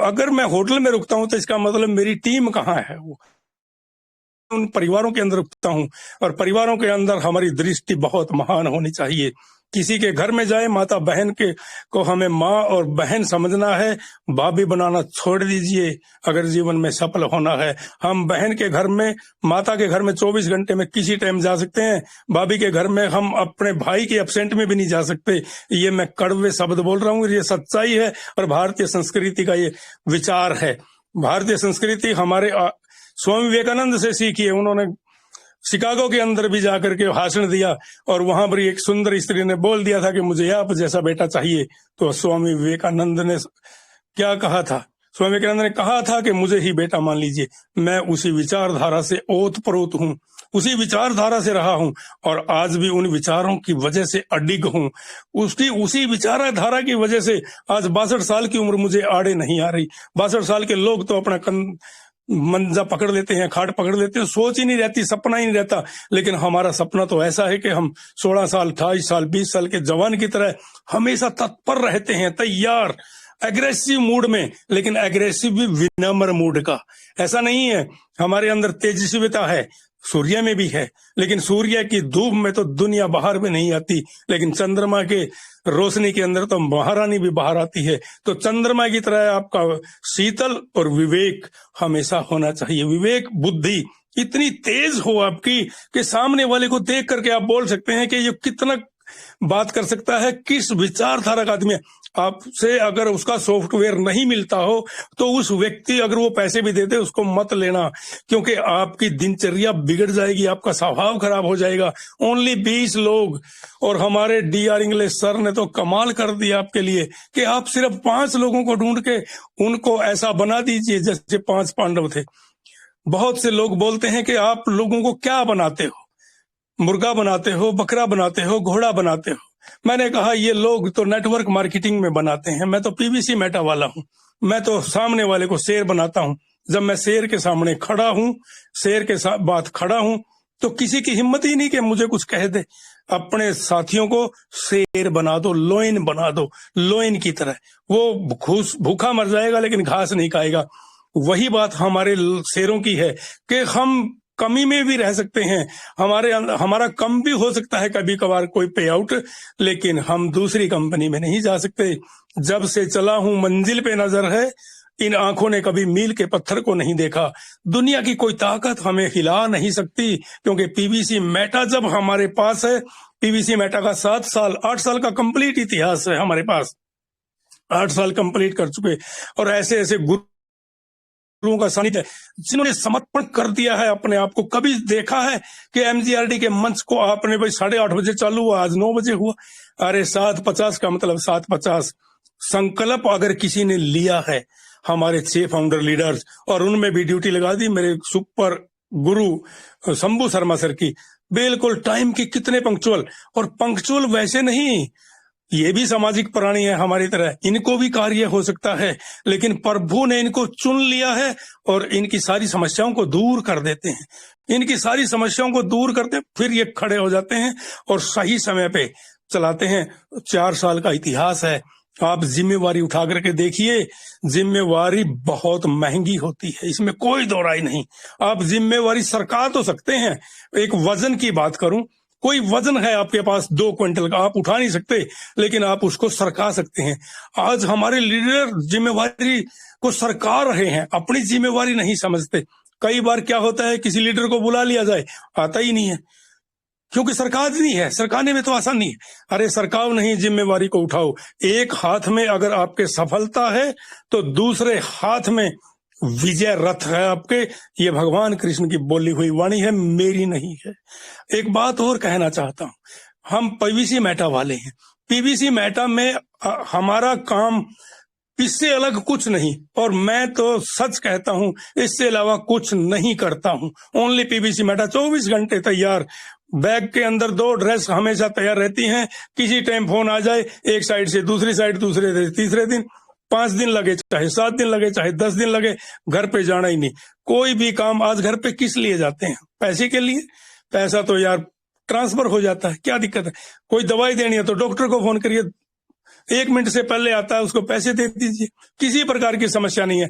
अगर मैं होटल में रुकता हूं तो इसका मतलब मेरी टीम कहाँ है, वो उन परिवारों के अंदर रुकता हूं, और परिवारों के अंदर हमारी दृष्टि बहुत महान होनी चाहिए। किसी के घर में जाए, माता बहन के को हमें माँ और बहन समझना है, भाभी बनाना छोड़ दीजिए अगर जीवन में सफल होना है। हम बहन के घर में, माता के घर में 24 घंटे में किसी टाइम जा सकते हैं, भाभी के घर में हम अपने भाई के एब्सेंट में भी नहीं जा सकते। ये मैं कड़वे शब्द बोल रहा हूँ, ये सच्चाई है और भारतीय संस्कृति का ये विचार है। भारतीय संस्कृति हमारे स्वामी विवेकानंद से सीखी है। उन्होंने शिकागो के अंदर भी जाकर के भाषण दिया, और वहां पर एक सुंदर स्त्री ने बोल दिया था कि मुझे आप जैसा बेटा चाहिए। तो स्वामी विवेकानंद ने क्या कहा था? स्वामी विवेकानंद ने कहा था कि मुझे ही बेटा मान लीजिए। मैं उसी विचारधारा से ओतप्रोत हूँ, उसी विचारधारा से रहा हूँ, और आज भी उन विचारों की वजह से अडिग हूँ। उसी विचारधारा की वजह से आज 62 साल की उम्र मुझे आड़े नहीं आ रही। 62 साल के लोग तो अपना मंजा पकड़ लेते हैं, खाट पकड़ लेते हैं, सोच ही नहीं रहती, सपना ही नहीं रहता। लेकिन हमारा सपना तो ऐसा है कि हम 16 साल, 28 साल, 20 साल के जवान की तरह हमेशा तत्पर रहते हैं, तैयार, एग्रेसिव मूड में, लेकिन एग्रेसिव भी विनम्र मूड का। ऐसा नहीं है, हमारे अंदर तेजस्विता है, सूर्य में भी है, लेकिन सूर्य की धूप में तो दुनिया बाहर में नहीं आती, लेकिन चंद्रमा के रोशनी के अंदर तो महारानी भी बाहर आती है। तो चंद्रमा की तरह आपका शीतल और विवेक हमेशा होना चाहिए। विवेक बुद्धि इतनी तेज हो आपकी कि सामने वाले को देख करके आप बोल सकते हैं कि ये कितना बात कर सकता है, किस विचारधारा का आदमी है। आपसे अगर उसका सॉफ्टवेयर नहीं मिलता हो तो उस व्यक्ति, अगर वो पैसे भी देते, उसको मत लेना, क्योंकि आपकी दिनचर्या बिगड़ जाएगी, आपका स्वभाव खराब हो जाएगा। ओनली 20 लोग, और हमारे DR इंग्लिश सर ने तो कमाल कर दिया आपके लिए कि आप सिर्फ 5 लोगों को ढूंढ के उनको ऐसा बना दीजिए जैसे 5 पांडव थे। बहुत से लोग बोलते हैं कि आप लोगों को क्या बनाते हो, मुर्गा बनाते हो, बकरा बनाते हो, घोड़ा बनाते हो। मैंने कहा ये लोग तो नेटवर्क मार्केटिंग में बनाते हैं, मैं तो PVC मेटा वाला हूँ। मैं तो सामने वाले को शेर बनाता हूँ। जब मैं शेर के सामने खड़ा हूँ, शेर के साथ बात खड़ा हूँ, तो किसी की हिम्मत ही नहीं कि मुझे कुछ कह दे। अपने साथियों को शेर बना दो, लोइन बना दो, लोइन की तरह। वो भूखा मर जाएगा लेकिन घास नहीं खाएगा। वही बात हमारे शेरों की है कि हम कमी में भी रह सकते हैं, हमारा कम भी हो सकता है कभी कभार कोई पे आउट, लेकिन हम दूसरी कंपनी में नहीं जा सकते। जब से चला हूं मंजिल पे नजर है, इन आंखों ने कभी मील के पत्थर को नहीं देखा। दुनिया की कोई ताकत हमें हिला नहीं सकती, क्योंकि PVC मेटा जब हमारे पास है, PVC मेटा का 8 साल का कंप्लीट इतिहास है हमारे पास। 8 साल कंप्लीट कर चुके, और ऐसे ऐसे गुरुओं का सानिध्य जिन्होंने समर्पण कर दिया है अपने आप को। कभी देखा है कि MGRD के मंच को आपने भाई 8:30 बजे चालू हुआ, आज 9 बजे हुआ? अरे 7:50 का मतलब 7:50। संकल्प अगर किसी ने लिया है, हमारे 6 फाउंडर लीडर्स, और उनमें भी ड्यूटी लगा दी मेरे सुपर गुरु शंभू शर्मा सर की। बिल्कुल टाइम की, कितने पंक्चुअल, और पंक्चुअल वैसे नहीं, ये भी सामाजिक प्राणी है हमारी तरह, इनको भी कार्य हो सकता है, लेकिन प्रभु ने इनको चुन लिया है और इनकी सारी समस्याओं को दूर कर देते हैं। इनकी सारी समस्याओं को दूर करते फिर ये खड़े हो जाते हैं और सही समय पे चलाते हैं। 4 साल का इतिहास है, आप जिम्मेवारी उठा करके देखिए। जिम्मेवारी बहुत महंगी होती है, इसमें कोई दो राय नहीं। आप जिम्मेवारी सरका तो सकते हैं। एक वजन की बात करूं, कोई वजन है आपके पास 2 क्विंटल का, आप उठा नहीं सकते, लेकिन आप उसको सरका सकते हैं। आज हमारे लीडर जिम्मेवारी को सरका रहे हैं, अपनी जिम्मेवारी नहीं समझते। कई बार क्या होता है, किसी लीडर को बुला लिया जाए, आता ही नहीं है, क्योंकि सरकार नहीं है। सरकाने में तो आसान नहीं है। अरे सरकाओ नहीं, जिम्मेवारी को उठाओ। एक हाथ में अगर आपके सफलता है तो दूसरे हाथ में विजय रथ है आपके। ये भगवान कृष्ण की बोली हुई वाणी है, मेरी नहीं है। एक बात और कहना चाहता हूं, हम पीवीसी मेटा वाले हैं। पीवीसी मेटा में हमारा काम इससे अलग कुछ नहीं, और मैं तो सच कहता हूं इससे अलावा कुछ नहीं करता हूं। ओनली पीवीसी मेटा, 24 घंटे तैयार। बैग के अंदर 2 ड्रेस हमेशा तैयार रहती हैं। किसी टाइम फोन आ जाए, एक साइड से दूसरी साइड, दूसरे से तीसरे दिन, 5 दिन लगे चाहे 7 दिन लगे चाहे 10 दिन लगे, घर पे जाना ही नहीं। कोई भी काम, आज घर पे किस लिए जाते हैं? पैसे के लिए। पैसा तो यार ट्रांसफर हो जाता है, क्या दिक्कत है? कोई दवाई देनी है तो डॉक्टर को फोन करिए, 1 मिनट से पहले आता है, उसको पैसे दे दीजिए। किसी प्रकार की समस्या नहीं है।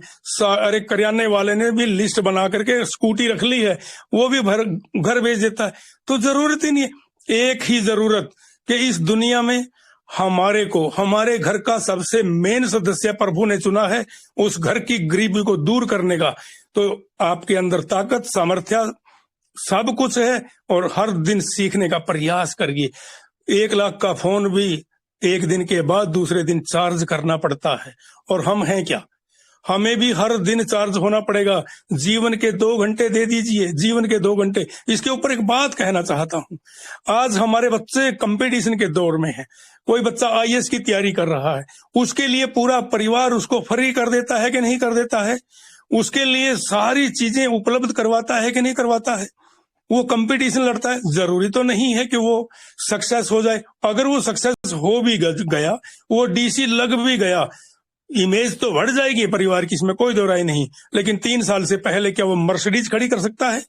अरे करियाने वाले ने भी लिस्ट बना करके स्कूटी रख ली है, वो भी घर भेज देता है। तो जरूरत ही नहीं है। एक ही जरूरत कि इस दुनिया में हमारे को, हमारे घर का सबसे मेन सदस्य प्रभु ने चुना है, उस घर की गरीबी को दूर करने का। तो आपके अंदर ताकत, सामर्थ्य सब कुछ है, और हर दिन सीखने का प्रयास करिए। 1 लाख का फोन भी 1 दिन के बाद दूसरे दिन चार्ज करना पड़ता है, और हम हैं क्या? हमें भी हर दिन चार्ज होना पड़ेगा। जीवन के 2 घंटे दे दीजिए, जीवन के 2 घंटे। इसके ऊपर एक बात कहना चाहता हूं, आज हमारे बच्चे कंपटीशन के दौर में हैं। कोई बच्चा आईएएस की तैयारी कर रहा है, उसके लिए पूरा परिवार उसको फ्री कर देता है कि नहीं कर देता है? उसके लिए सारी चीजें उपलब्ध करवाता है कि नहीं करवाता है? वो कंपटीशन लड़ता है, जरूरी तो नहीं है कि वो सक्सेस हो जाए। अगर वो सक्सेस हो भी गया, वो डीसी लग भी गया, इमेज तो बढ़ जाएगी परिवार की, इसमें कोई दो राय नहीं। लेकिन 3 साल से पहले क्या वो मर्सिडीज खड़ी कर सकता है?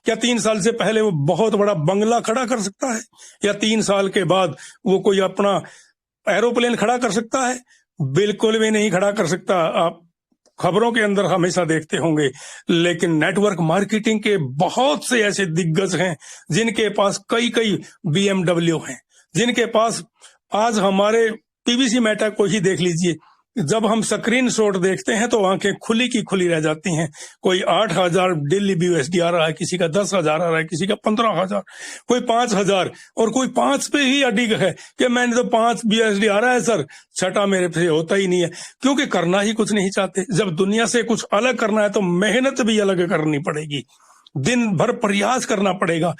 क्या 3 साल से पहले वो बहुत बड़ा बंगला खड़ा कर सकता है? या 3 साल के बाद वो कोई अपना एरोप्लेन खड़ा कर सकता है? बिल्कुल भी नहीं खड़ा कर सकता। आप खबरों के अंदर हमेशा देखते होंगे। लेकिन नेटवर्क मार्केटिंग के बहुत से ऐसे दिग्गज हैं जिनके पास कई BMW हैं, जिनके पास, आज हमारे पीवीसी मेटा को ही देख लीजिए, जब हम स्क्रीन शॉट देखते हैं तो आंखें खुली की खुली रह जाती हैं। कोई 8,000 डेली BUSD आ रहा है, किसी का 10,000 आ रहा है, किसी का 15,000, कोई 5,000, और कोई 5 पे ही अडिग है कि मैंने तो 5 BUSD आ रहा है सर, छठा मेरे से होता ही नहीं है। क्योंकि करना ही कुछ नहीं चाहते। जब दुनिया से कुछ अलग करना है तो मेहनत भी अलग करनी पड़ेगी, दिन भर प्रयास करना पड़ेगा।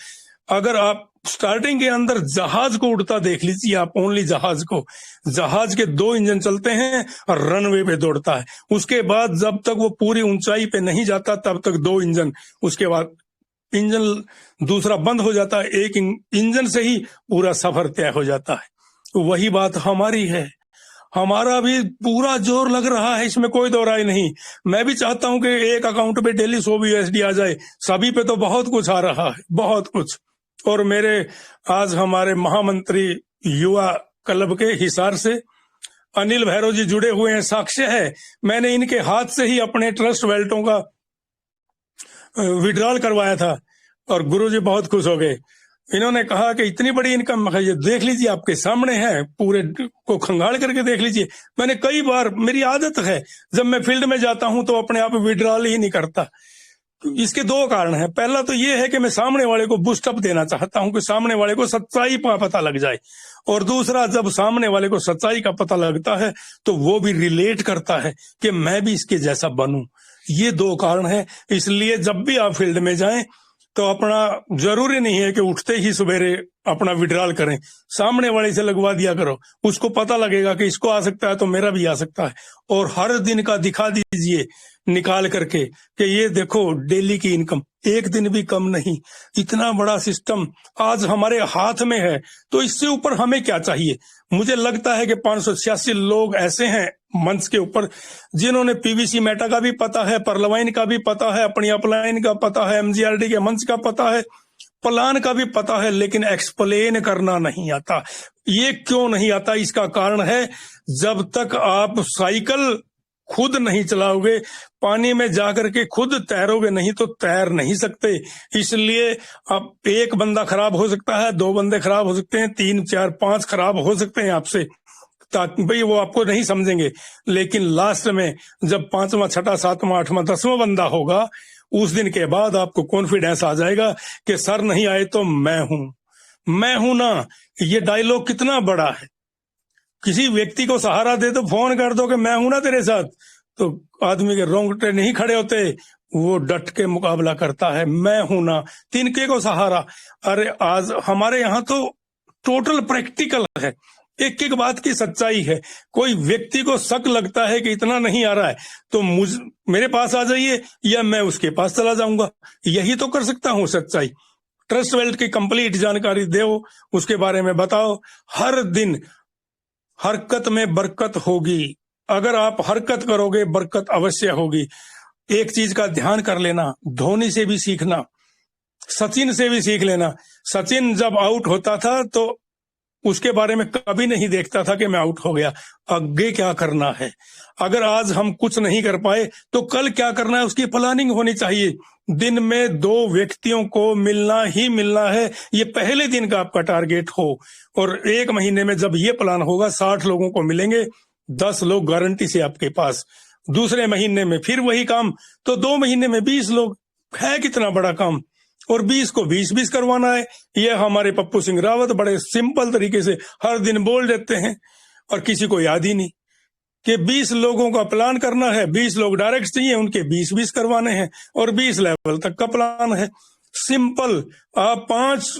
अगर आप स्टार्टिंग के अंदर जहाज को उड़ता देख लीजिए, आप ओनली जहाज को, जहाज के 2 इंजन चलते हैं और रनवे पे दौड़ता है। उसके बाद जब तक वो पूरी ऊंचाई पे नहीं जाता तब तक 2 इंजन, उसके बाद इंजन दूसरा बंद हो जाता है, एक इंजन से ही पूरा सफर तय हो जाता है। तो वही बात हमारी है, हमारा भी पूरा जोर लग रहा है, इसमें कोई दो राय नहीं। मैं भी चाहता हूं कि एक अकाउंट पे डेली 100 USD आ जाए, सभी पे तो बहुत कुछ आ रहा है, बहुत कुछ। और मेरे आज हमारे महामंत्री युवा क्लब के हिसार से अनिल भैरव जी जुड़े हुए हैं, साक्ष्य है। मैंने इनके हाथ से ही अपने ट्रस्ट वैलेटों का विड्रॉल करवाया था और गुरुजी बहुत खुश हो गए। इन्होंने कहा कि इतनी बड़ी इनकम, ये देख लीजिए आपके सामने है, पूरे को खंगाल करके देख लीजिए। मैंने कई बार, मेरी आदत है जब मैं फील्ड में जाता हूं तो अपने आप विड्रॉल ही नहीं करता। इसके 2 कारण हैं। पहला तो ये है कि मैं सामने वाले को बूस्टअप देना चाहता हूं कि सामने वाले को सच्चाई का पता लग जाए, और दूसरा, जब सामने वाले को सच्चाई का पता लगता है तो वो भी रिलेट करता है कि मैं भी इसके जैसा बनूं। ये 2 कारण है। इसलिए जब भी आप फील्ड में जाएं तो अपना, जरूरी नहीं है कि उठते ही सवेरे अपना विड्रॉल करें, सामने वाले से लगवा दिया करो, उसको पता लगेगा कि इसको आ सकता है तो मेरा भी आ सकता है। और हर दिन का दिखा दीजिए निकाल करके कि ये देखो डेली की इनकम, एक दिन भी कम नहीं। इतना बड़ा सिस्टम आज हमारे हाथ में है, तो इससे ऊपर हमें क्या चाहिए। मुझे लगता है कि 586 लोग ऐसे हैं मंच के ऊपर जिन्होंने पीवीसी मेटा का भी पता है, परलवाइन का भी पता है, अपनी अपलाइन का पता है, एमजीआरडी के मंच का पता है, प्लान का भी पता है, लेकिन एक्सप्लेन करना नहीं आता। ये क्यों नहीं आता? इसका कारण है जब तक आप साइकिल खुद नहीं चलाओगे, पानी में जाकर के खुद तैरोगे नहीं तो तैर नहीं सकते। इसलिए अब एक बंदा खराब हो सकता है, 2 बंदे खराब हो सकते हैं, 3 4 5 खराब हो सकते हैं आपसे, ताकि भाई वो आपको नहीं समझेंगे। लेकिन लास्ट में जब 5वां 6वां 7वां 8वां 10वां बंदा होगा, उस दिन के बाद आपको कॉन्फिडेंस आ जाएगा कि सर नहीं आए तो मैं हूं ना। ये डायलॉग कितना बड़ा है। किसी व्यक्ति को सहारा दे तो फोन कर दो कि मैं हूं ना तेरे साथ, तो आदमी के रोंगटे नहीं खड़े होते, वो डट के मुकाबला करता है, मैं हूं ना। तिनके को सहारा। अरे आज हमारे यहाँ तो टोटल प्रैक्टिकल है, एक एक बात की सच्चाई है। कोई व्यक्ति को शक लगता है कि इतना नहीं आ रहा है तो मेरे पास आ जाइए या मैं उसके पास चला जाऊंगा, यही तो कर सकता हूं सच्चाई। ट्रस्ट वेल्थ की कंप्लीट जानकारी दो, उसके बारे में बताओ। हर दिन हरकत में बरकत होगी। अगर आप हरकत करोगे बरकत अवश्य होगी। एक चीज का ध्यान कर लेना, धोनी से भी सीखना, सचिन से भी सीख लेना। सचिन जब आउट होता था तो उसके बारे में कभी नहीं देखता था कि मैं आउट हो गया, आगे क्या करना है। अगर आज हम कुछ नहीं कर पाए तो कल क्या करना है, उसकी प्लानिंग होनी चाहिए। दिन में 2 व्यक्तियों को मिलना ही मिलना है, ये पहले दिन का आपका टारगेट हो। और 1 महीने में जब ये प्लान होगा 60 लोगों को मिलेंगे, 10 लोग गारंटी से आपके पास। दूसरे महीने में फिर वही काम, तो 2 महीने में 20 लोग। है कितना बड़ा काम। और 20 को 20-20 करवाना है। ये हमारे पप्पू सिंह रावत बड़े सिंपल तरीके से हर दिन बोल देते हैं और किसी को याद ही नहीं कि 20 लोगों का प्लान करना है। 20 लोग डायरेक्ट चाहिए, उनके 20-20 करवाने हैं और 20 लेवल तक का प्लान है। सिंपल। आप 5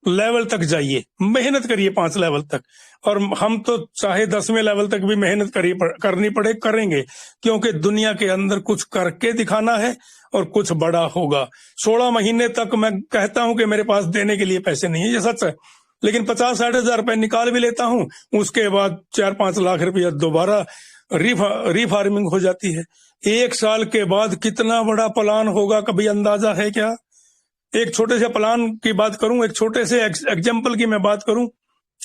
लेवल तक जाइए, मेहनत करिए 5 लेवल तक। और हम तो चाहे 10वें लेवल तक भी मेहनत करनी पड़े करेंगे, क्योंकि दुनिया के अंदर कुछ करके दिखाना है और कुछ बड़ा होगा। 16 महीने तक मैं कहता हूं कि मेरे पास देने के लिए पैसे नहीं है, ये सच है। लेकिन 50-60 हजार रुपए निकाल भी लेता हूं, उसके बाद 4-5 लाख रुपया दोबारा रीफार्मिंग हो जाती है। 1 साल के बाद कितना बड़ा प्लान होगा, कभी अंदाजा है क्या? एक छोटे से प्लान की बात करूं, एक छोटे से एग्जाम्पल की मैं बात करूं।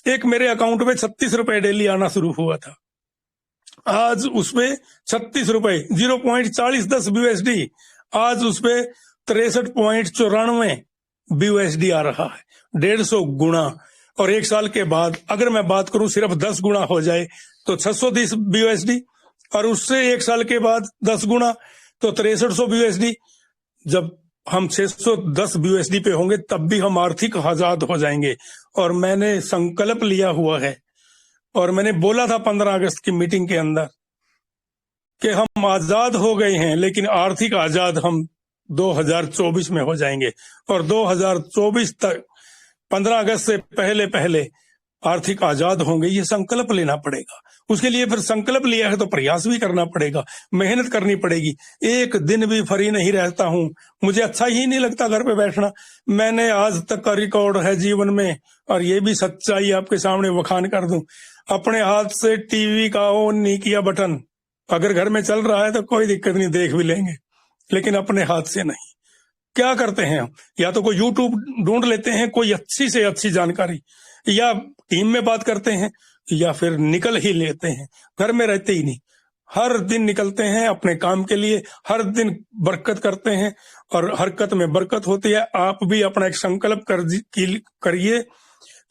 एक मेरे अकाउंट में 36 रुपए डेली आना शुरू हुआ था। आज उसपे 36 रुपए 0.4010 BUSD, आज उसपे 63.94 BUSD आ रहा है, 150 गुना। और 1 साल के बाद अगर मैं बात करूं सिर्फ 10 गुना हो जाए तो 630 BUSD, और उससे 1 साल के बाद 10 गुना तो 6300 BUSD। जब हम 610 BUSD पे होंगे तब भी हम आर्थिक आजाद हो जाएंगे। और मैंने संकल्प लिया हुआ है, और मैंने बोला था 15 अगस्त की मीटिंग के अंदर कि हम आजाद हो गए हैं, लेकिन आर्थिक आजाद हम 2024 में हो जाएंगे। और 2024 तक 15 अगस्त से पहले आर्थिक आजाद होंगे, ये संकल्प लेना पड़ेगा। उसके लिए फिर संकल्प लिया है तो प्रयास भी करना पड़ेगा, मेहनत करनी पड़ेगी। एक दिन भी फ्री नहीं रहता हूं, मुझे अच्छा ही नहीं लगता घर पे बैठना। मैंने आज तक का रिकॉर्ड है जीवन में, और ये भी सच्चाई आपके सामने बखान कर दूं। अपने हाथ से टीवी का ऑन नहीं किया बटन, अगर घर में चल रहा है तो कोई दिक्कत नहीं, देख भी लेंगे, लेकिन अपने हाथ से नहीं। क्या करते हैं हम? या तो कोई यूट्यूब ढूंढ लेते हैं, कोई अच्छी से अच्छी जानकारी, या टीम में बात करते हैं, या फिर निकल ही लेते हैं, घर में रहते ही नहीं। हर दिन निकलते हैं अपने काम के लिए, हर दिन बरकत करते हैं और हरकत में बरकत होती है। आप भी अपना एक संकल्प करिए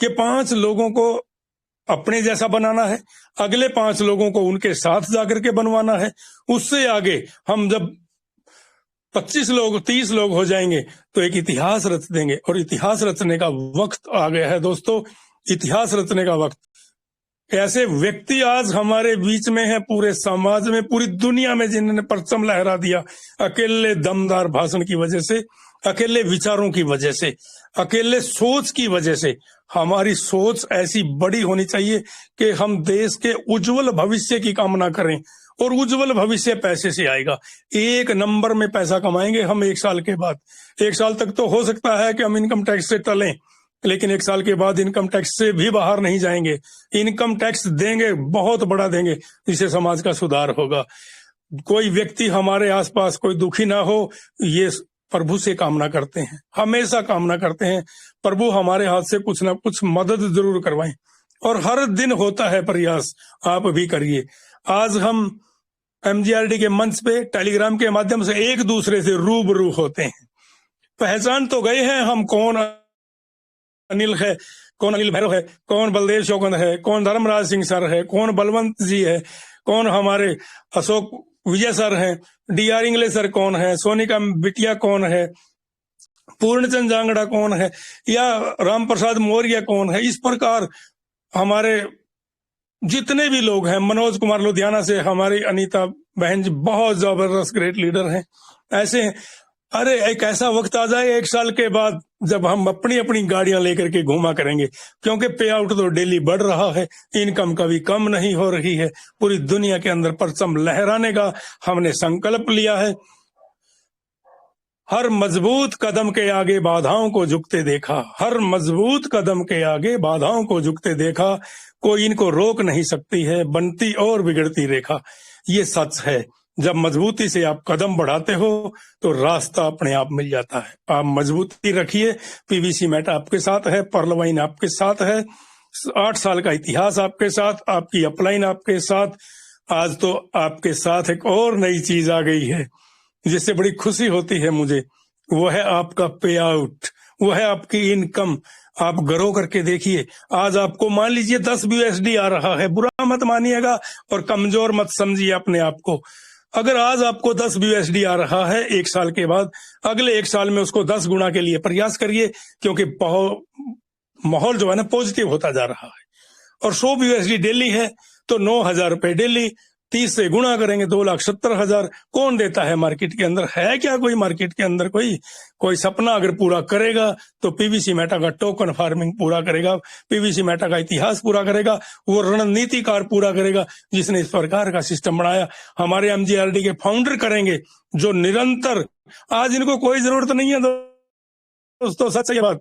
कि 5 लोगों को अपने जैसा बनाना है, अगले 5 लोगों को उनके साथ जाकर के बनवाना है। उससे आगे हम जब 25 लोग 30 लोग हो जाएंगे तो एक इतिहास रच देंगे। और इतिहास रचने का वक्त आ गया है दोस्तों, इतिहास रचने का वक्त। ऐसे व्यक्ति आज हमारे बीच में है, पूरे समाज में, पूरी दुनिया में, जिन्होंने परचम लहरा दिया अकेले दमदार भाषण की वजह से, अकेले विचारों की वजह से, अकेले सोच की वजह से। हमारी सोच ऐसी बड़ी होनी चाहिए कि हम देश के उज्जवल भविष्य की कामना करें, और उज्जवल भविष्य पैसे से आएगा। एक नंबर में पैसा कमाएंगे हम 1 साल के बाद। 1 साल तक तो हो सकता है कि हम इनकम टैक्स से टलें, लेकिन 1 साल के बाद इनकम टैक्स से भी बाहर नहीं जाएंगे। इनकम टैक्स देंगे, बहुत बड़ा देंगे, जिससे समाज का सुधार होगा। कोई व्यक्ति हमारे आसपास कोई दुखी ना हो, ये प्रभु से कामना करते हैं, हमेशा कामना करते हैं प्रभु हमारे हाथ से कुछ ना कुछ मदद जरूर करवाएं, और हर दिन होता है प्रयास, आप भी करिए। आज हम एमजीआरडी के मंच पे टेलीग्राम के माध्यम से एक दूसरे से रूबरू होते हैं। पहचान तो गए हैं हम कौन अनिल है, कौन अनिल भैरव है, कौन बलदेव चौकंद है, कौन धर्मराज सिंह सर है, कौन बलवंत जी है, कौन हमारे अशोक विजय सर हैं, डीआर इंगले सर कौन है, सोनिका बिटिया कौन है, पूर्णचंद जांगड़ा कौन है, या राम प्रसाद मौर्य कौन है। इस प्रकार हमारे जितने भी लोग हैं, मनोज कुमार लुधियाना से हमारी अनीता बहन जी बहुत जबरदस्त ग्रेट लीडर हैं, ऐसे हैं। अरे एक ऐसा वक्त आ जाए 1 साल के बाद जब हम अपनी अपनी गाड़ियां लेकर के घूमा करेंगे, क्योंकि पे आउट तो डेली बढ़ रहा है, इनकम कभी कम नहीं हो रही है। पूरी दुनिया के अंदर परचम लहराने का हमने संकल्प लिया है। हर मजबूत कदम के आगे बाधाओं को झुकते देखा, हर मजबूत कदम के आगे बाधाओं को झुकते देखा, कोई इनको रोक नहीं सकती है बनती और बिगड़ती रेखा। ये सच है, जब मजबूती से आप कदम बढ़ाते हो तो रास्ता अपने आप मिल जाता है। आप मजबूती रखिए, पीवीसी मेट आपके साथ है, पर्ल वाइन आपके साथ है, 8 साल का इतिहास आपके साथ, आपकी अपलाइन आपके साथ। आज तो आपके साथ एक और नई चीज आ गई है जिससे बड़ी खुशी होती है मुझे, वो है आपका पे आउट, वो है आपकी इनकम। आप ग्रो करके देखिए। आज आपको मान लीजिए 10 यूएसडी आ रहा है, बुरा मत मानिएगा और कमजोर मत समझिए अपने आप को। अगर आज आपको 10 यूएसडी आ रहा है, 1 साल के बाद अगले 1 साल में उसको 10 गुना के लिए प्रयास करिए, क्योंकि माहौल जो है ना पॉजिटिव होता जा रहा है। और 100 यूएसडी डेली है तो 9,000 रुपए डेली, 30 से गुणा करेंगे 2,70,000। कौन देता है मार्केट के अंदर? है क्या कोई मार्केट के अंदर? कोई सपना अगर पूरा करेगा तो पीवीसी मेटा का टोकन फार्मिंग पूरा करेगा, पीवीसी मेटा का इतिहास पूरा करेगा, वो रणनीतिकार पूरा करेगा जिसने इस प्रकार का सिस्टम बनाया। हमारे एमजीआरडी के फाउंडर करेंगे, जो निरंतर, आज इनको कोई जरूरत नहीं है दोस्तों, सच है बात।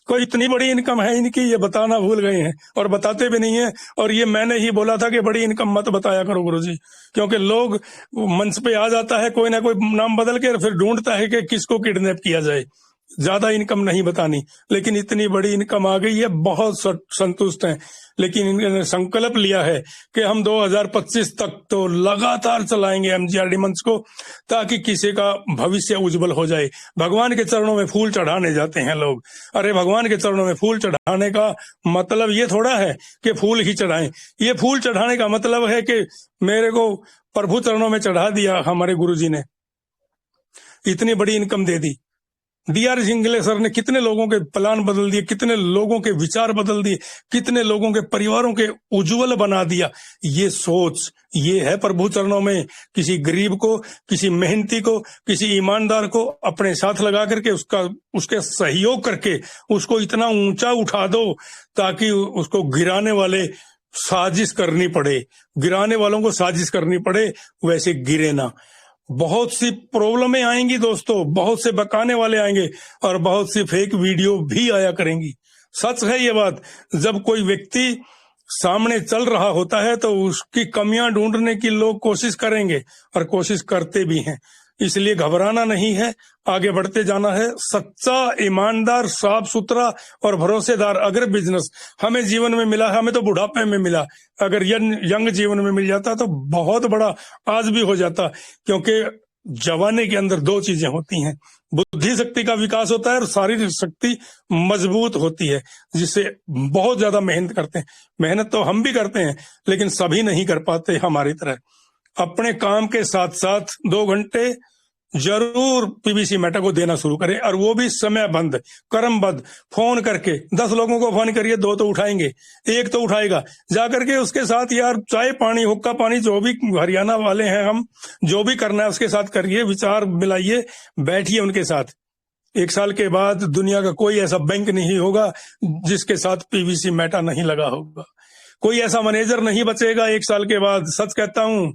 कोई इतनी बड़ी इनकम है इनकी, ये बताना भूल गए हैं और बताते भी नहीं है। और ये मैंने ही बोला था कि बड़ी इनकम मत बताया करो गुरुजी, क्योंकि लोग मंच पे आ जाता है कोई ना कोई नाम बदल के, फिर ढूंढता है कि किसको किडनैप किया जाए। ज्यादा इनकम नहीं बतानी, लेकिन इतनी बड़ी इनकम आ गई है, बहुत संतुष्ट हैं। लेकिन इन्होंने संकल्प लिया है कि हम 2025 तक तो लगातार चलाएंगे एमजीआरडी मंच को, ताकि किसी का भविष्य उज्जवल हो जाए। भगवान के चरणों में फूल चढ़ाने जाते हैं लोग। अरे भगवान के चरणों में फूल चढ़ाने का मतलब ये थोड़ा है कि फूल ही चढ़ाएं। ये फूल चढ़ाने का मतलब है कि मेरे को प्रभु चरणों में चढ़ा दिया हमारे गुरुजी ने, इतनी बड़ी इनकम दे दी। डीआर इंगले सर ने कितने लोगों के प्लान बदल दिए, कितने लोगों के विचार बदल दिए, कितने लोगों के परिवारों के उज्जवल बना दिया। ये सोच, ये है प्रभु चरणों में किसी गरीब को, किसी मेहनती को, किसी ईमानदार को अपने साथ लगा करके उसके सहयोग करके उसको इतना ऊंचा उठा दो ताकि उसको गिराने वाले साजिश करनी पड़े, गिराने वालों को साजिश करनी पड़े, वैसे गिरे ना। बहुत सी प्रॉब्लमें आएंगी दोस्तों, बहुत से बकाने वाले आएंगे और बहुत सी फेक वीडियो भी आया करेंगी। सच है ये बात। जब कोई व्यक्ति सामने चल रहा होता है तो उसकी कमियां ढूंढने की लोग कोशिश करेंगे और कोशिश करते भी हैं। इसलिए घबराना नहीं है, आगे बढ़ते जाना है। सच्चा, ईमानदार, साफ सुथरा और भरोसेदार अगर बिजनेस हमें जीवन में मिला है, हमें तो बुढ़ापे में मिला, अगर यंग जीवन में मिल जाता तो बहुत बड़ा आज भी हो जाता। क्योंकि जवानी के अंदर 2 चीजें होती हैं, बुद्धि शक्ति का विकास होता है और शारीरिक शक्ति मजबूत होती है, जिससे बहुत ज्यादा मेहनत करते हैं। मेहनत तो हम भी करते हैं, लेकिन सभी नहीं कर पाते हमारी तरह। अपने काम के साथ साथ 2 घंटे जरूर पीवीसी मेटा को देना शुरू करें, और वो भी समयबद्ध, क्रमबद्ध। फोन करके 10 लोगों को फोन करिए, 2 तो उठाएंगे, 1 तो उठाएगा। जाकर के उसके साथ यार चाय पानी, हुक्का पानी, जो भी हरियाणा वाले हैं हम, जो भी करना है उसके साथ करिए, विचार मिलाइए, बैठिए उनके साथ। 1 साल के बाद दुनिया का कोई ऐसा बैंक नहीं होगा जिसके साथ पीवीसी मेटा नहीं लगा होगा। कोई ऐसा मैनेजर नहीं बचेगा 1 साल के बाद, सच कहता हूं,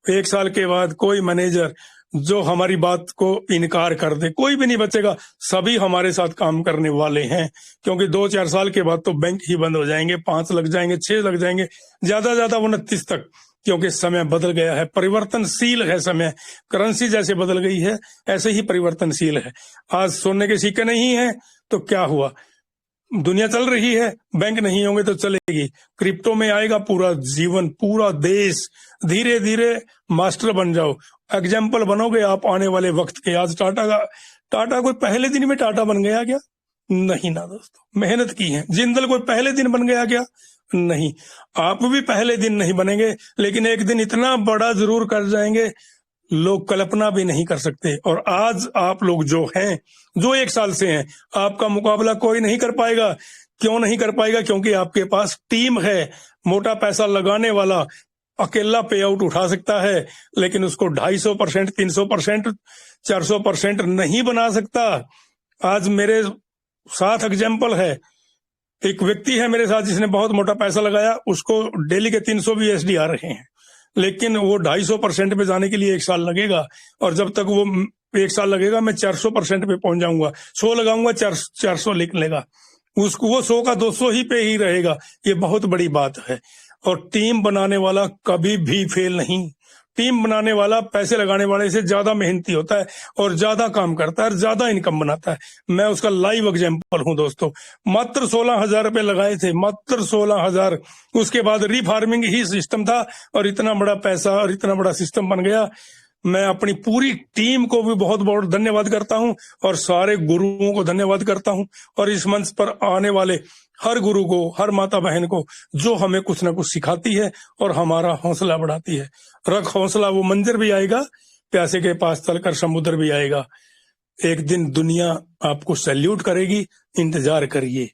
1 साल के बाद कोई मैनेजर जो हमारी बात को इनकार कर दे, कोई भी नहीं बचेगा। सभी हमारे साथ काम करने वाले हैं, क्योंकि 2-4 साल के बाद तो बैंक ही बंद हो जाएंगे, 5 लग जाएंगे, 6 लग जाएंगे, ज्यादा 29 तक, क्योंकि समय बदल गया है, परिवर्तनशील है समय। करेंसी जैसे बदल गई है ऐसे ही परिवर्तनशील है। आज सोने के सिक्के नहीं है तो क्या हुआ, दुनिया चल रही है, बैंक नहीं होंगे तो चलेगी। क्रिप्टो में आएगा पूरा जीवन, पूरा देश। धीरे धीरे मास्टर बन जाओ, एग्जाम्पल बनोगे आप आने वाले वक्त के। आज टाटा कोई पहले दिन में टाटा बन गया क्या? नहीं ना दोस्तों, मेहनत की है। जिंदल कोई पहले दिन बन गया क्या? नहीं। आप भी पहले दिन नहीं बनेंगे, लेकिन एक दिन इतना बड़ा जरूर कर जाएंगे, लोग कल्पना भी नहीं कर सकते। और आज आप लोग जो हैं, जो 1 साल से हैं, आपका मुकाबला कोई नहीं कर पाएगा। क्यों नहीं कर पाएगा? क्योंकि आपके पास टीम है। मोटा पैसा लगाने वाला अकेला पे आउट उठा सकता है, लेकिन उसको 250%, 300%, 400% नहीं बना सकता। आज मेरे साथ एग्जाम्पल है, एक व्यक्ति है मेरे साथ जिसने बहुत मोटा पैसा लगाया, उसको डेली के 300 USD आ रहे हैं, लेकिन वो 250% पे जाने के लिए 1 साल लगेगा। और जब तक वो 1 साल लगेगा, मैं 400% पे पहुंच जाऊंगा। 100 लगाऊंगा, 400 लिख लेगा, उसको वो 100 का 200 ही पे ही रहेगा। ये बहुत बड़ी बात है। और टीम बनाने वाला कभी भी फेल नहीं। टीम बनाने वाला पैसे लगाने वाले से ज्यादा मेहनती होता है और ज्यादा काम करता है और ज्यादा इनकम बनाता है। मैं उसका लाइव एग्जाम्पल हूं दोस्तों। मात्र 16,000 रुपए लगाए थे, मात्र 16,000। उसके बाद रीफार्मिंग ही सिस्टम था और इतना बड़ा पैसा और इतना बड़ा सिस्टम बन गया। मैं अपनी पूरी टीम को भी बहुत बहुत धन्यवाद करता हूं और सारे गुरुओं को धन्यवाद करता हूं, और इस मंच पर आने वाले हर गुरु को, हर माता बहन को, जो हमें कुछ ना कुछ सिखाती है और हमारा हौसला बढ़ाती है। रख हौसला, वो मंजर भी आएगा, प्यासे के पास चलकर समुद्र भी आएगा। एक दिन दुनिया आपको सैल्यूट करेगी, इंतजार करिए।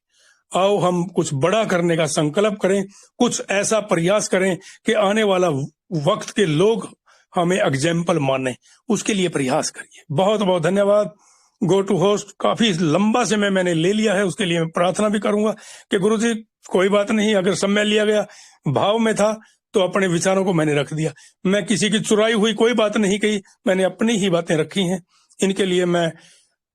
आओ हम कुछ बड़ा करने का संकल्प करें, कुछ ऐसा प्रयास करें कि आने वाला वक्त के लोग हमें एग्जाम्पल माने। उसके लिए प्रयास करिए। बहुत बहुत धन्यवाद। गो टू होस्ट काफी लंबा समय मैंने ले लिया है, उसके लिए मैं प्रार्थना भी करूंगा कि गुरुजी कोई बात नहीं, अगर समय लिया गया, भाव में था तो अपने विचारों को मैंने रख दिया। मैं किसी की चुराई हुई कोई बात नहीं कही, मैंने अपनी ही बातें रखी हैं। इनके लिए मैं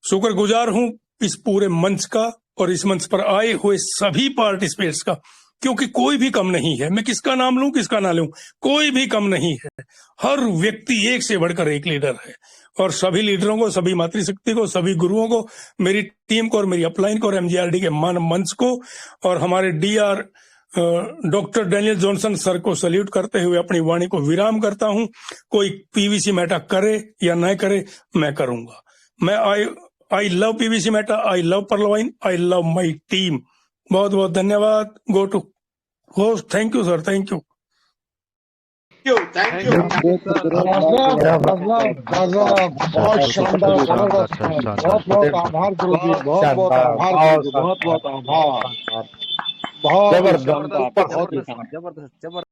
शुक्रगुजार हूं इस पूरे मंच का और इस मंच पर आए हुए सभी पार्टिसिपेट्स का, क्योंकि कोई भी कम नहीं है। मैं किसका नाम लूं, किसका ना लूं, कोई भी कम नहीं है। हर व्यक्ति एक से बढ़कर एक लीडर है। और सभी लीडरों को, सभी मातृशक्ति को, सभी गुरुओं को, मेरी टीम को और मेरी अपलाइन को और MGRD के मान मंच को और हमारे DR doctor Daniel Johnson sir को सल्यूट करते हुए अपनी वाणी को विराम करता हूं। कोई पीवीसी मेटा करे या न करे, मैं करूंगा। मैं I love PVC Meta, I love Pearlvine, I love my team. बहुत बहुत धन्यवाद। Go to host. Thank you sir, thank you. Thank you. बहुत शानदार, बहुत बहुत आभार गुरु जी, बहुत बहुत आभार गुरु जी, बहुत बहुत आभार। बहुत जबरदस्त, जबरदस्त।